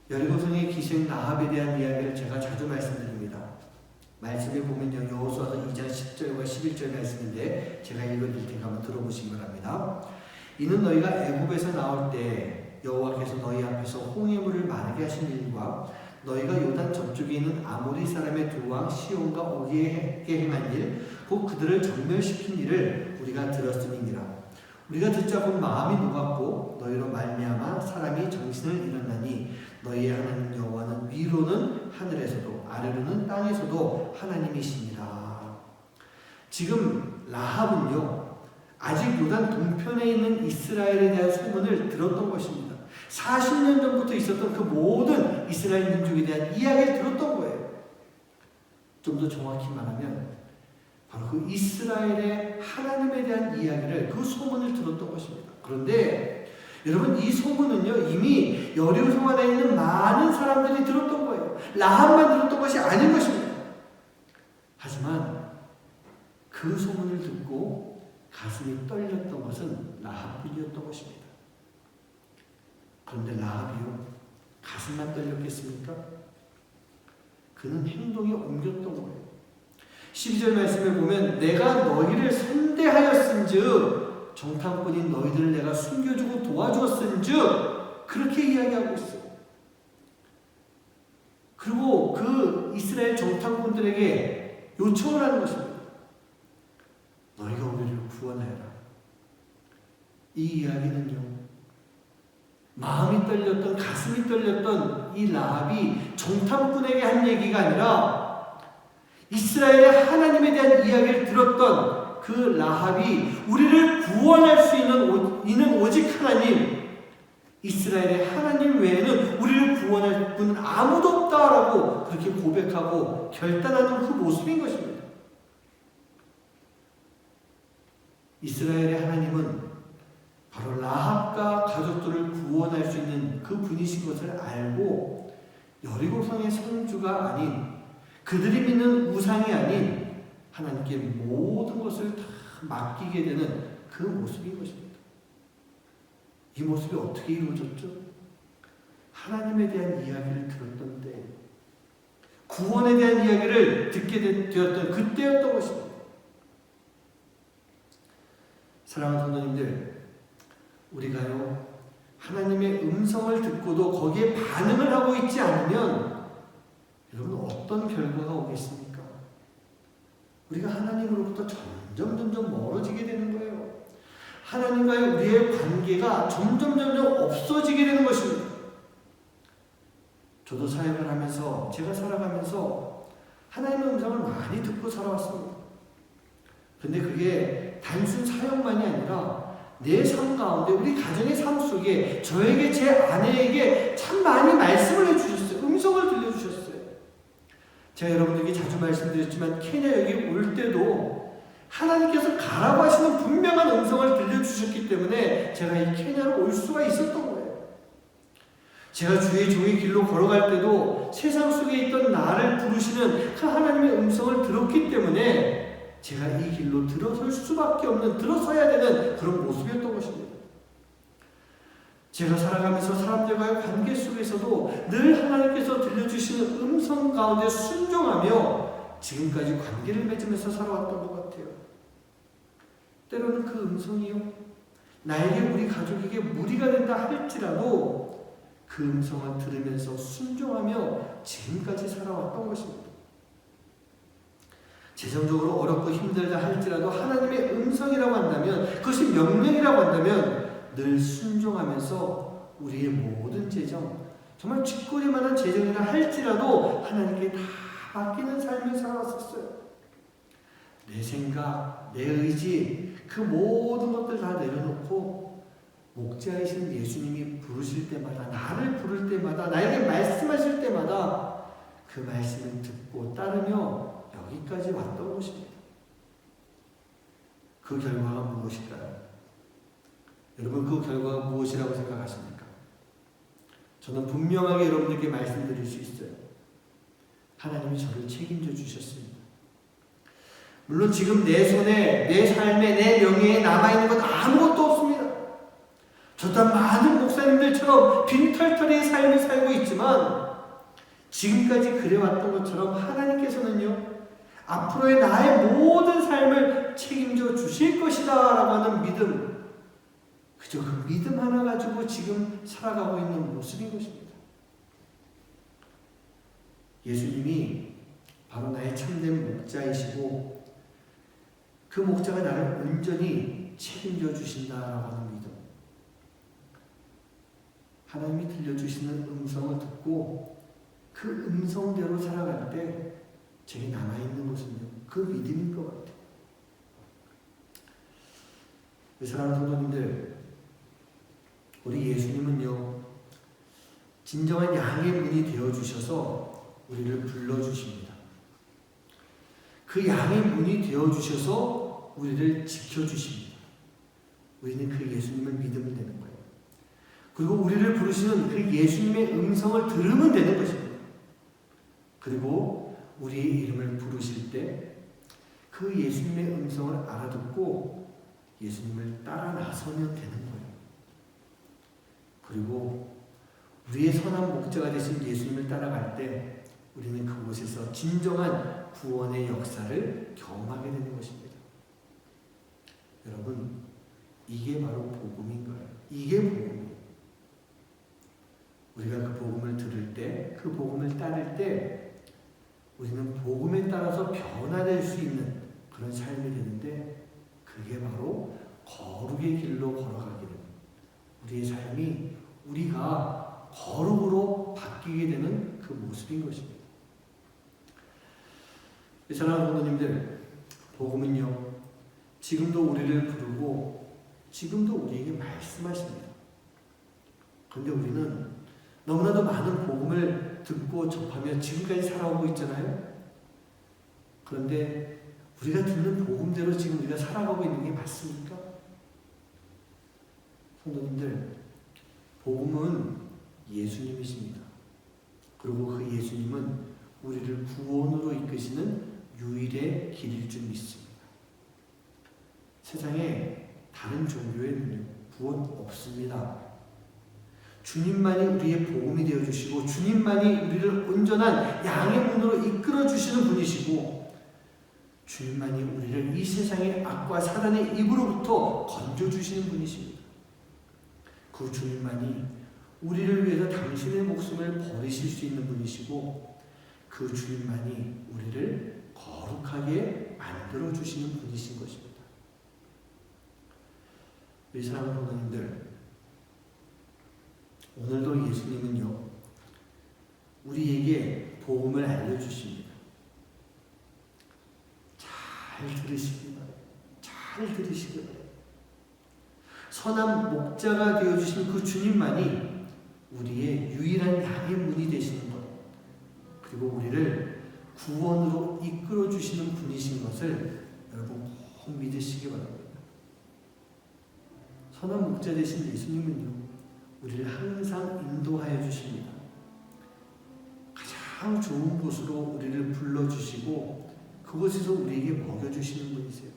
여리고성의 기생 라합에 대한 이야기를 제가 자주 말씀드립니다. 말씀에 보면요, 여호수아서 2장 10절과 11절 말씀인데 제가 읽어드릴 테니까 한번 들어보시기 바랍니다. 이는 너희가 애굽에서 나올 때 여호와께서 너희 앞에서 홍해물을 마르게 하신 일과 너희가 요단 저쪽에 있는 아모리 사람의 두 왕 시온과 오기에 행한 일, 곧 그들을 전멸시킨 일을 우리가 들었으니니라. 우리가 듣자 본 마음이 녹았고 너희로 말미암아 사람이 정신을 잃었나니 너희의 하나님 여호와는 위로는 하늘에서도 아래로는 땅에서도 하나님이시니라. 지금 라합은요, 아직 요단 동편에 있는 이스라엘에 대한 소문을 들었던 것입니다. 40년 전부터 있었던 그 모든 이스라엘 민족에 대한 이야기를 들었던 거예요. 좀 더 정확히 말하면 바로 그 이스라엘의 하나님에 대한 이야기를, 그 소문을 들었던 것입니다. 그런데 여러분, 이 소문은요 이미 여리고성 안에 있는 많은 사람들이 들었던 거예요. 라합만 들었던 것이 아닌 것입니다. 하지만 그 소문을 듣고 가슴이 떨렸던 것은 라합뿐이었던 것입니다. 그런데 라합이요, 가슴만 떨렸겠습니까? 그는 행동에 옮겼던 거예요. 12절 말씀에 보면 내가 너희를 선대하였은즉 정탐꾼인 너희들을 내가 숨겨주고 도와주었은즉 그렇게 이야기하고 있어요. 그리고 그 이스라엘 정탐꾼들에게 요청을 하는 것입니다. 너희가 우리를 구원하여라. 이 이야기는요, 마음이 떨렸던, 가슴이 떨렸던 이 라합이 정탐꾼에게 한 얘기가 아니라 이스라엘의 하나님에 대한 이야기를 들었던 그 라합이 우리를 구원할 수 있는 이는 오직 하나님, 이스라엘의 하나님 외에는 우리를 구원할 분은 아무도 없다라고 그렇게 고백하고 결단하는 그 모습인 것입니다. 이스라엘의 하나님은 바로 라합과 가족들을 구원할 수 있는 그 분이신 것을 알고 여리고성의 성주가 아닌, 그들이 믿는 우상이 아닌 하나님께 모든 것을 다 맡기게 되는 그 모습인 것입니다. 이 모습이 어떻게 이루어졌죠? 하나님에 대한 이야기를 들었던 때, 구원에 대한 이야기를 듣게 되었던 그때였던 것입니다. 사랑하는 성도님들, 우리가요 하나님의 음성을 듣고도 거기에 반응을 하고 있지 않으면 여러분 어떤 결과가 오겠습니까? 우리가 하나님으로부터 점점 멀어지게 되는 거예요. 하나님과의 우리의 관계가 점점 없어지게 되는 것입니다. 저도 사역을 하면서, 제가 살아가면서 하나님의 음성을 많이 듣고 살아왔습니다. 근데 그게 단순 사역만이 아니라 내 삶 가운데, 우리 가정의 삶 속에 저에게, 제 아내에게 참 많이 말씀을 해주셨어요. 음성을 들려주셨어요. 제가 여러분들에게 자주 말씀드렸지만 케냐 여기 올 때도 하나님께서 가라고 하시는 분명한 음성을 들려주셨기 때문에 제가 이 케냐로 올 수가 있었던 거예요. 제가 주의 종의 길로 걸어갈 때도 세상 속에 있던 나를 부르시는 그 하나님의 음성을 들었기 때문에 제가 이 길로 들어설 수밖에 없는, 들어서야 되는 그런 모습이었던 것입니다. 제가 살아가면서 사람들과의 관계 속에서도 늘 하나님께서 들려주시는 음성 가운데 순종하며 지금까지 관계를 맺으면서 살아왔던 것 같아요. 때로는 그 음성이요, 나에게, 우리 가족에게 무리가 된다 할지라도 그 음성을 들으면서 순종하며 지금까지 살아왔던 것입니다. 재정적으로 어렵고 힘들다 할지라도 하나님의 음성이라고 한다면, 그것이 명령이라고 한다면 늘 순종하면서 우리의 모든 재정, 정말 쥐꼬리만한 재정이라 할지라도 하나님께 다 맡기는 삶을 살아왔었어요. 내 생각, 내 의지, 그 모든 것들 다 내려놓고 목자이신 예수님이 부르실 때마다, 나를 부를 때마다, 나에게 말씀하실 때마다 그 말씀을 듣고 따르며 여기까지 왔던 것입니다. 그 결과가 무엇일까요? 여러분, 그 결과가 무엇이라고 생각하십니까? 저는 분명하게 여러분들께 말씀드릴 수 있어요. 하나님이 저를 책임져 주셨습니다. 물론 지금 내 손에, 내 삶에, 내 명예에 남아있는 것 아무것도 없습니다. 저 또한 많은 목사님들처럼 빈털터리의 삶을 살고 있지만 지금까지 그래왔던 것처럼 하나님께서는요, 앞으로의 나의 모든 삶을 책임져 주실 것이다 라고 하는 믿음, 그저 그 믿음 하나 가지고 지금 살아가고 있는 모습인 것입니다. 예수님이 바로 나의 참된 목자이시고 그 목자가 나를 온전히 책임져 주신다라고 하는 믿음, 하나님이 들려주시는 음성을 듣고 그 음성대로 살아갈 때 제게 남아있는 것은요, 그 믿음인 것 같아요. 사랑하는 성도님들, 우리 예수님은요, 진정한 양의 문이 되어주셔서 우리를 불러주십니다. 그 양의 문이 되어주셔서 우리를 지켜주십니다. 우리는 그 예수님을 믿으면 되는 거예요. 그리고 우리를 부르시는 그 예수님의 음성을 들으면 되는 것입니다. 그리고 우리의 이름을 부르실 때 그 예수님의 음성을 알아듣고 예수님을 따라 나서면 되는 거예요. 그리고 우리의 선한 목자가 되신 예수님을 따라갈 때 우리는 그곳에서 진정한 구원의 역사를 경험하게 되는 것입니다. 여러분, 이게 바로 복음인 거예요. 이게 복음이에요. 우리가 그 복음을 들을 때, 그 복음을 따를 때 우리는 복음에 따라서 변화될 수 있는 그런 삶이 되는데, 그게 바로 거룩의 길로 걸어가게 됩니다. 우리의 삶이 우리가 거룩으로 바뀌게 되는 그 모습인 것입니다. 사랑하는 성도님들, 복음은요, 지금도 우리를 부르고 지금도 우리에게 말씀하십니다. 그런데 우리는 너무나도 많은 복음을 듣고 접하며 지금까지 살아오고 있잖아요. 그런데 우리가 듣는 복음대로 지금 우리가 살아가고 있는 게 맞습니까? 성도님들, 복음은 예수님이십니다. 그리고 그 예수님은 우리를 구원으로 이끄시는 유일의 길일 줄 믿습니다. 세상에 다른 종교에는 구원 없습니다. 주님만이 우리의 복음이 되어주시고 주님만이 우리를 온전한 양의 문으로 이끌어주시는 분이시고 주님만이 우리를 이 세상의 악과 사단의 입으로부터 건져주시는 분이십니다. 그 주님만이 우리를 위해서 당신의 목숨을 버리실 수 있는 분이시고 그 주님만이 우리를 거룩하게 만들어주시는 분이신 것입니다. 우리 사랑하는 성도님들, 오늘도 예수님은요, 우리에게 복음을 알려주십니다. 잘 들으시기 바랍니다. 잘 들으시기 바랍니다. 선한 목자가 되어주신 그 주님만이 우리의 유일한 양의 문이 되시는 것, 그리고 우리를 구원으로 이끌어주시는 분이신 것을 여러분 꼭 믿으시기 바랍니다. 선한 목자 되신 예수님은요, 우리를 항상 인도하여 주십니다. 가장 좋은 곳으로 우리를 불러주시고 그곳에서 우리에게 먹여주시는 분이세요.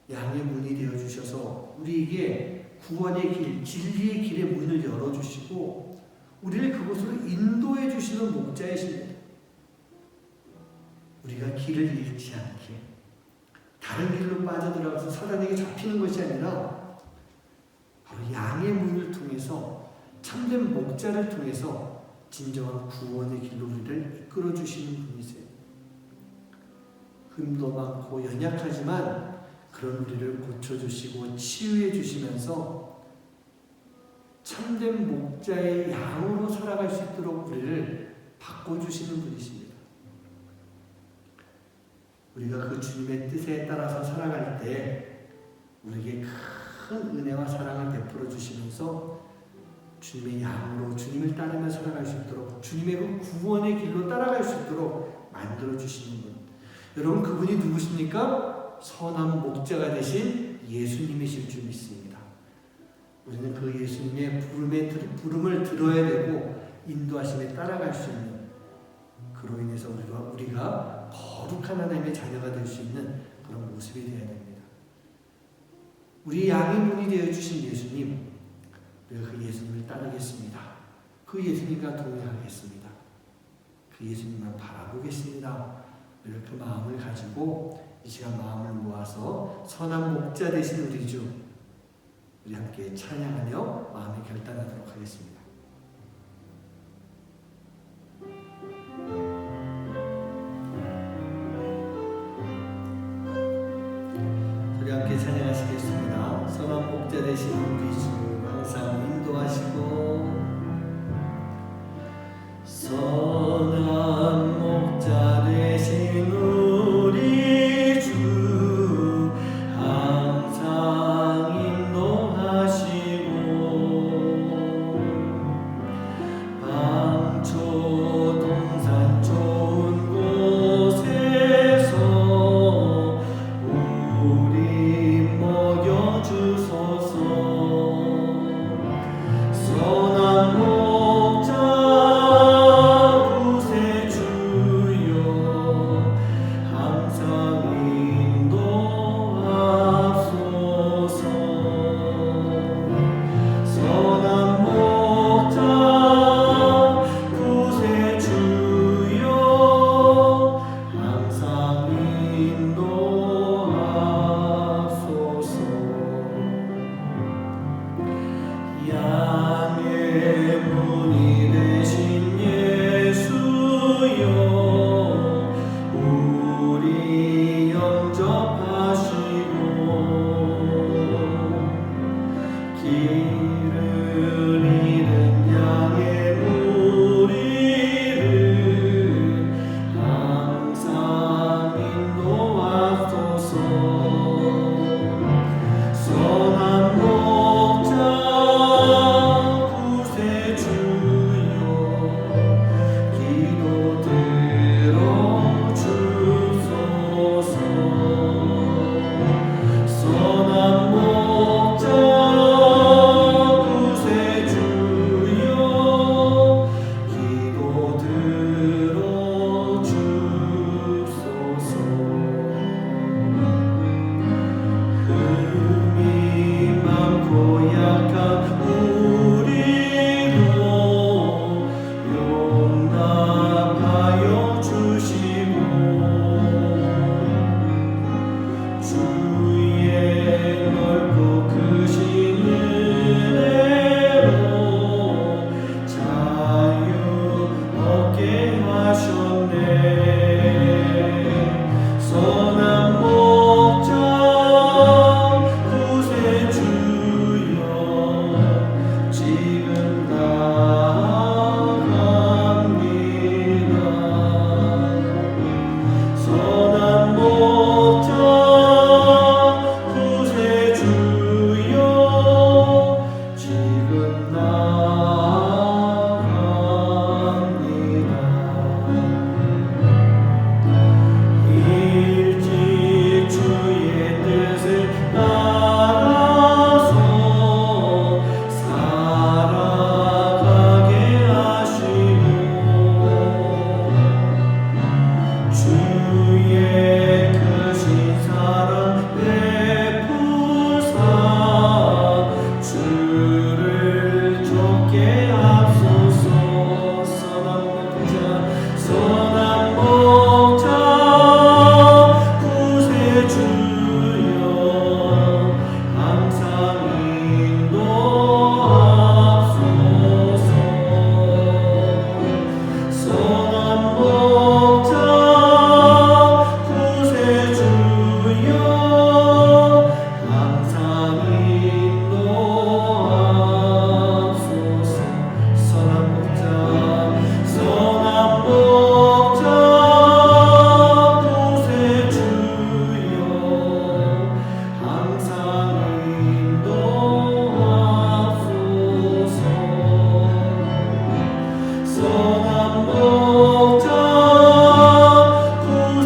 양의 문이 되어주셔서 우리에게 구원의 길, 진리의 길의 문을 열어주시고 우리를 그곳으로 인도해 주시는 목자이십니다. 우리가 길을 잃지 않게 다른 길로 빠져들어가서 사단에게 잡히는 것이 아니라 바로 양의 문을 통해서 참된 목자를 통해서 진정한 구원의 길로 우리를 이끌어 주시는 분이세요. 흠도 많고 연약하지만 그런 우리를 고쳐주시고 치유해 주시면서 참된 목자의 양으로 살아갈 수 있도록 우리를 바꿔주시는 분이십니다. 우리가 그 주님의 뜻에 따라서 살아갈 때 우리에게 큰 은혜와 사랑을 베풀어 주시면서 주님의 양으로 주님을 따르며 살아갈 수 있도록 주님의 그 구원의 길로 따라갈 수 있도록 만들어 주시는 분. 여러분, 그분이 누구십니까? 선한 목자가 되신 예수님이실 줄 믿습니다. 우리는 그 예수님의 부름을 들어야 되고 인도하심에 따라갈 수 있는, 그로 인해서 우리가 거룩한 하나님의 자녀가 될 수 있는 그런 모습이 되어야 됩니다. 우리 양의 문이 되어주신 예수님, 우리가 그 예수님을 따르겠습니다. 그 예수님과 동행하겠습니다. 그 예수님만 바라보겠습니다. 우리가 그 마음을 가지고 이 시간 마음을 모아서 선한 목자 되신 우리 주, 우리 함께 찬양하며 마음에 결단하도록 하겠습니다. 우리 함께 찬양하시겠습니다. 선한 목자 되신 우리 주, 항상 인도하시고 선한 목자 되신 우리 주, 항상 인도하시고 방초 동산 좋은 곳에서 우리 먹여주소서. 양의 문이 되신 예수여 우리 영접하시고 길을 잃은 양의 무리를 항상 인도하소서. 선한 목자 구세주여 기도 들어주소서. 선한 목자 구세주여 기도 들어주소서. 흠이 많고 약한 우리도 용납하여 주시고 주의 넓고 크신 은혜로 자유 얻게 하셨네. 선한 목자 구세주여 지금 나아갑니다. 선한 목자 구세주여 지금 나아갑니다. 일찍 주의 뜻을 따라서 살아가게 하시고 주의 크신 사랑 베푸사 주를 쫓게 하소서. 선한 목자 구세주여 항상 인도하소서. 선한 목자 구세주여 항상 인도하소서. 선한 목자 구세주여 항상 인도하소서. 선한 목자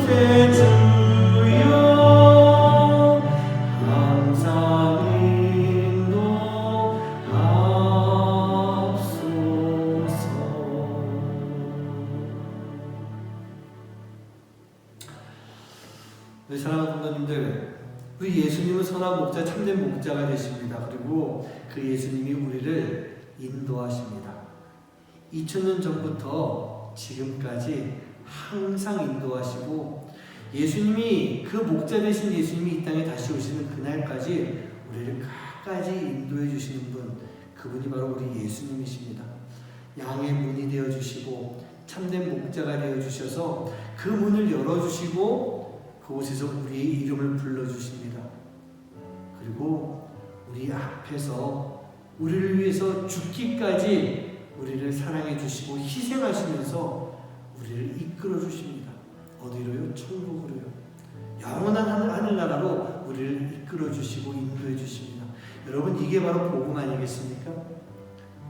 구세주여 항상 인도하소서. 우리 사랑하는 성도님들, 우리 예수님은 선한 목자, 참된 목자가 되십니다. 그리고 그 예수님이 우리를 인도하십니다. 2000년 전부터 지금까지 항상 인도하시고 예수님이 그 목자 되신 예수님이 이 땅에 다시 오시는 그날까지 우리를 끝까지 인도해 주시는 분, 그분이 바로 우리 예수님이십니다. 양의 문이 되어 주시고 참된 목자가 되어 주셔서 그 문을 열어 주시고 그곳에서 우리의 이름을 불러 주십니다. 그리고 우리 앞에서 우리를 위해서 죽기까지 우리를 사랑해 주시고 희생하시면서 우리를 이끌어 주십니다. 어디로요? 천국으로요. 영원한 하늘나라로 우리를 이끌어 주시고 인도해 주십니다. 여러분, 이게 바로 복음 아니겠습니까?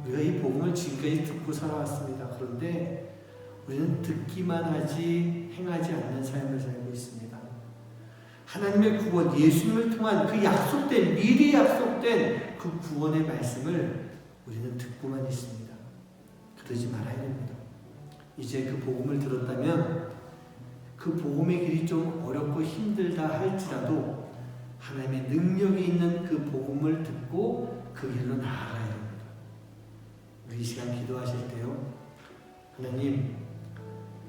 우리가 이 복음을 지금까지 듣고 살아왔습니다. 그런데 우리는 듣기만 하지 행하지 않는 삶을 살고 있습니다. 하나님의 구원, 예수님을 통한 그 약속된, 미리 약속된 그 구원의 말씀을 우리는 듣고만 있습니다. 그러지 말아야 됩니다. 이제 그 복음을 들었다면 그 복음의 길이 좀 어렵고 힘들다 할지라도 하나님의 능력이 있는 그 복음을 듣고 그 길로 나아가야 됩니다. 우리 이 시간 기도하실 때요, 하나님,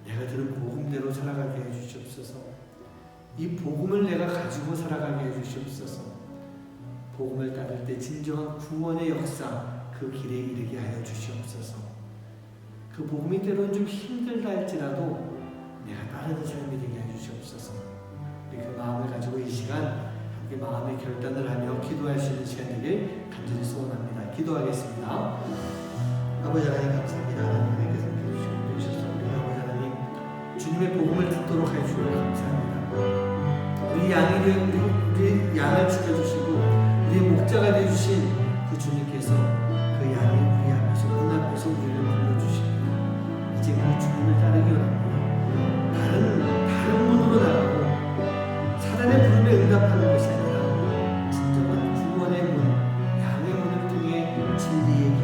내가 들은 복음대로 살아가게 해주시옵소서. 이 복음을 내가 가지고 살아가게 해주시옵소서. 복음을 따를 때 진정한 구원의 역사, 그 길에 이르게 하여 주시옵소서. 그 복음이 때로는 좀 힘들다 할지라도 내가 따르는 삶이 되게 해 주시옵소서. 우리 그 마음을 가지고 이 시간 함께 마음의 결단을 하며 기도할 수 있는 시간 되길 간절히 소원합니다. 기도하겠습니다. 아버지 하나님 감사합니다. 하나님께서 주셔서 우리 아버지 하나님 주님의 복음을 듣도록 해주시고 감사합니다. 우리 우리 양을 지켜주시고 우리의 목자가 되어주신 그 주님께서 그 양이 우리 앞에서 눈앞에서 우리를 불러주십니다. 이제 그 주님을 따르기 원합니다. 다른 문으로 나가고 사단의 부름에 응답하는 것이 아니라 진정한 구원의 문, 양의 문을 통해 진리의 길,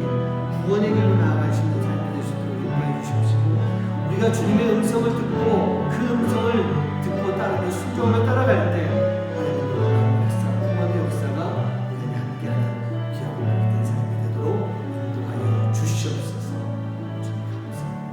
구원의 길로 나아갈 수 있는 삶이 될 수 있도록 인도해 주십시오. 우리가 주님의 음성을 듣고 그 음성을 듣고 따르며 순종하며 따라갈 때 하나님의 역사, 구원의 역사가 우리 안에 함께하는 귀하고 복된 삶이 되도록 인도하여 주시옵소서. 주님 감사합니다.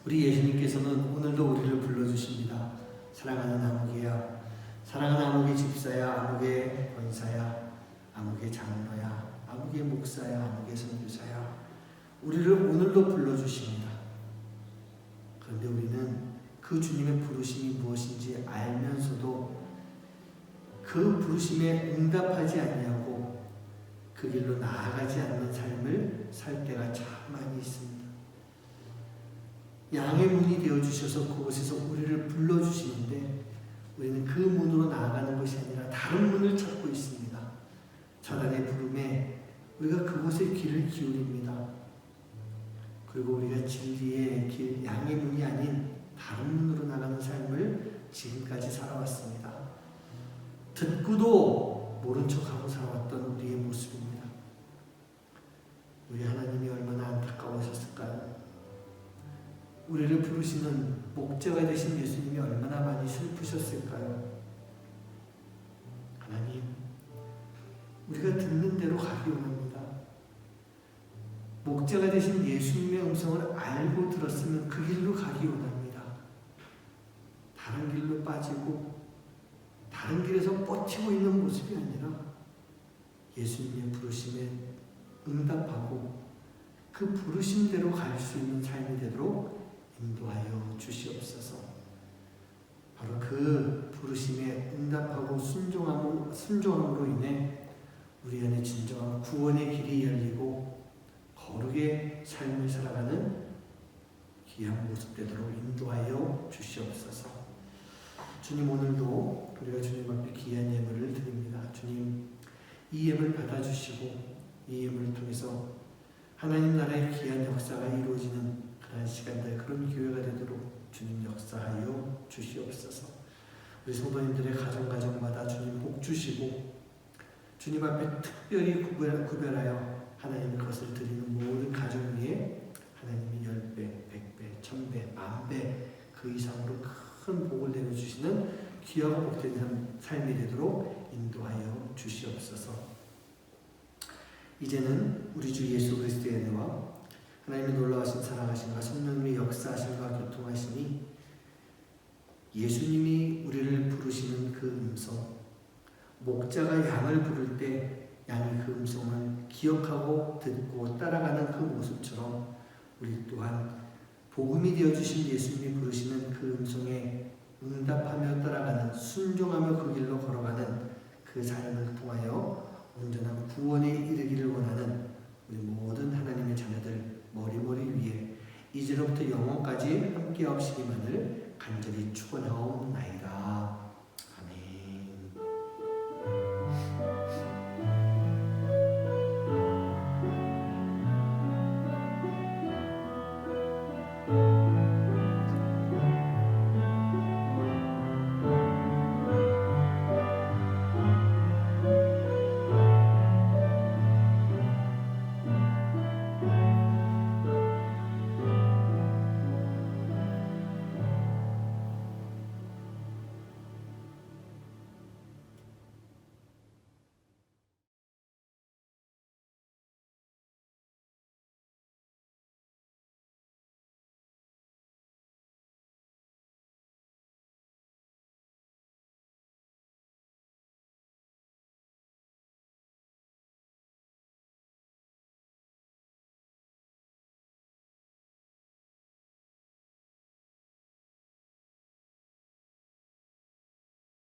우리 예수님께서는 오늘도 우리를 불러주십니다. 사랑하는 아무개야, 사랑하는 아무개 집사야, 아무개 권사야, 아무개 장로야, 아무개 목사야, 아무개 선교사야, 우리를 오늘도 불러주십니다. 그런데 우리는 그 주님의 부르심이 무엇인지 알면서도 그 부르심에 응답하지 아니하고 그 길로 나아가지 않는 삶을 살 때가 참 많이 있습니다. 양의 문이 되어주셔서 그곳에서 우리를 불러주시는데 우리는 그 문으로 나아가는 것이 아니라 다른 문을 찾고 있습니다. 사단의 부름에 우리가 그곳에 귀를 기울입니다. 그리고 우리가 진리의 길, 양의 문이 아닌 다른 문으로 나가는 삶을 지금까지 살아왔습니다. 듣고도 모른 척하고 살아왔던 우리의 모습입니다. 우리 하나님이 얼마나 안타까우셨을까요? 우리를 부르시는 목자가 되신 예수님이 얼마나 많이 슬프셨을까요? 하나님, 우리가 듣는 대로 가기 원합니다. 목자가 되신 예수님의 음성을 알고 들었으면 그 길로 가기 원합니다. 다른 길로 빠지고 다른 길에서 뻗치고 있는 모습이 아니라 예수님의 부르심에 응답하고 그 부르심대로 갈 수 있는 삶이 되도록 인도하여 주시옵소서. 바로 그 부르심에 응답하고 순종함으로 인해 우리 안에 진정한 구원의 길이 열리고 거룩의 삶을 살아가는 귀한 모습 되도록 인도하여 주시옵소서. 주님, 오늘도 우리가 주님 앞에 귀한 예물을 드립니다. 주님, 이 예물 받아주시고 이 예물을 통해서 하나님 나라의 귀한 역사가 이루어지는 그런 시간들, 그런 교회가 되도록 주님 역사하여 주시옵소서. 우리 성도님들의 가정마다 주님 복 주시고 주님 앞에 특별히 구별하여 하나님의 것을 드리는 모든 가정 위에 하나님이 10배, 100배, 1000배, 10,000배 그 이상으로 큰 복을 내려주시는 귀하고 복된 삶이 되도록 인도하여 주시옵소서. 이제는 우리 주 예수 그리스도의 은혜와 하나님의 놀라우신 사랑하심과 성령님의 역사하심과 교통하심이 예수님이 우리를 부르시는 그 음성, 목자가 양을 부를 때 양이 그 음성을 기억하고 듣고 따라가는 그 모습처럼 우리 또한 복음이 되어주신 예수님이 부르시는 그 음성에 응답하며 따라가는, 순종하며 그 길로 걸어가는 그 삶을 통하여 온전한 구원에 이르기를 원하는 우리 모든 하나님의 자녀들 머리머리 위에 이제로부터 영원까지 함께 하시기만을 간절히 축원하옵나이다.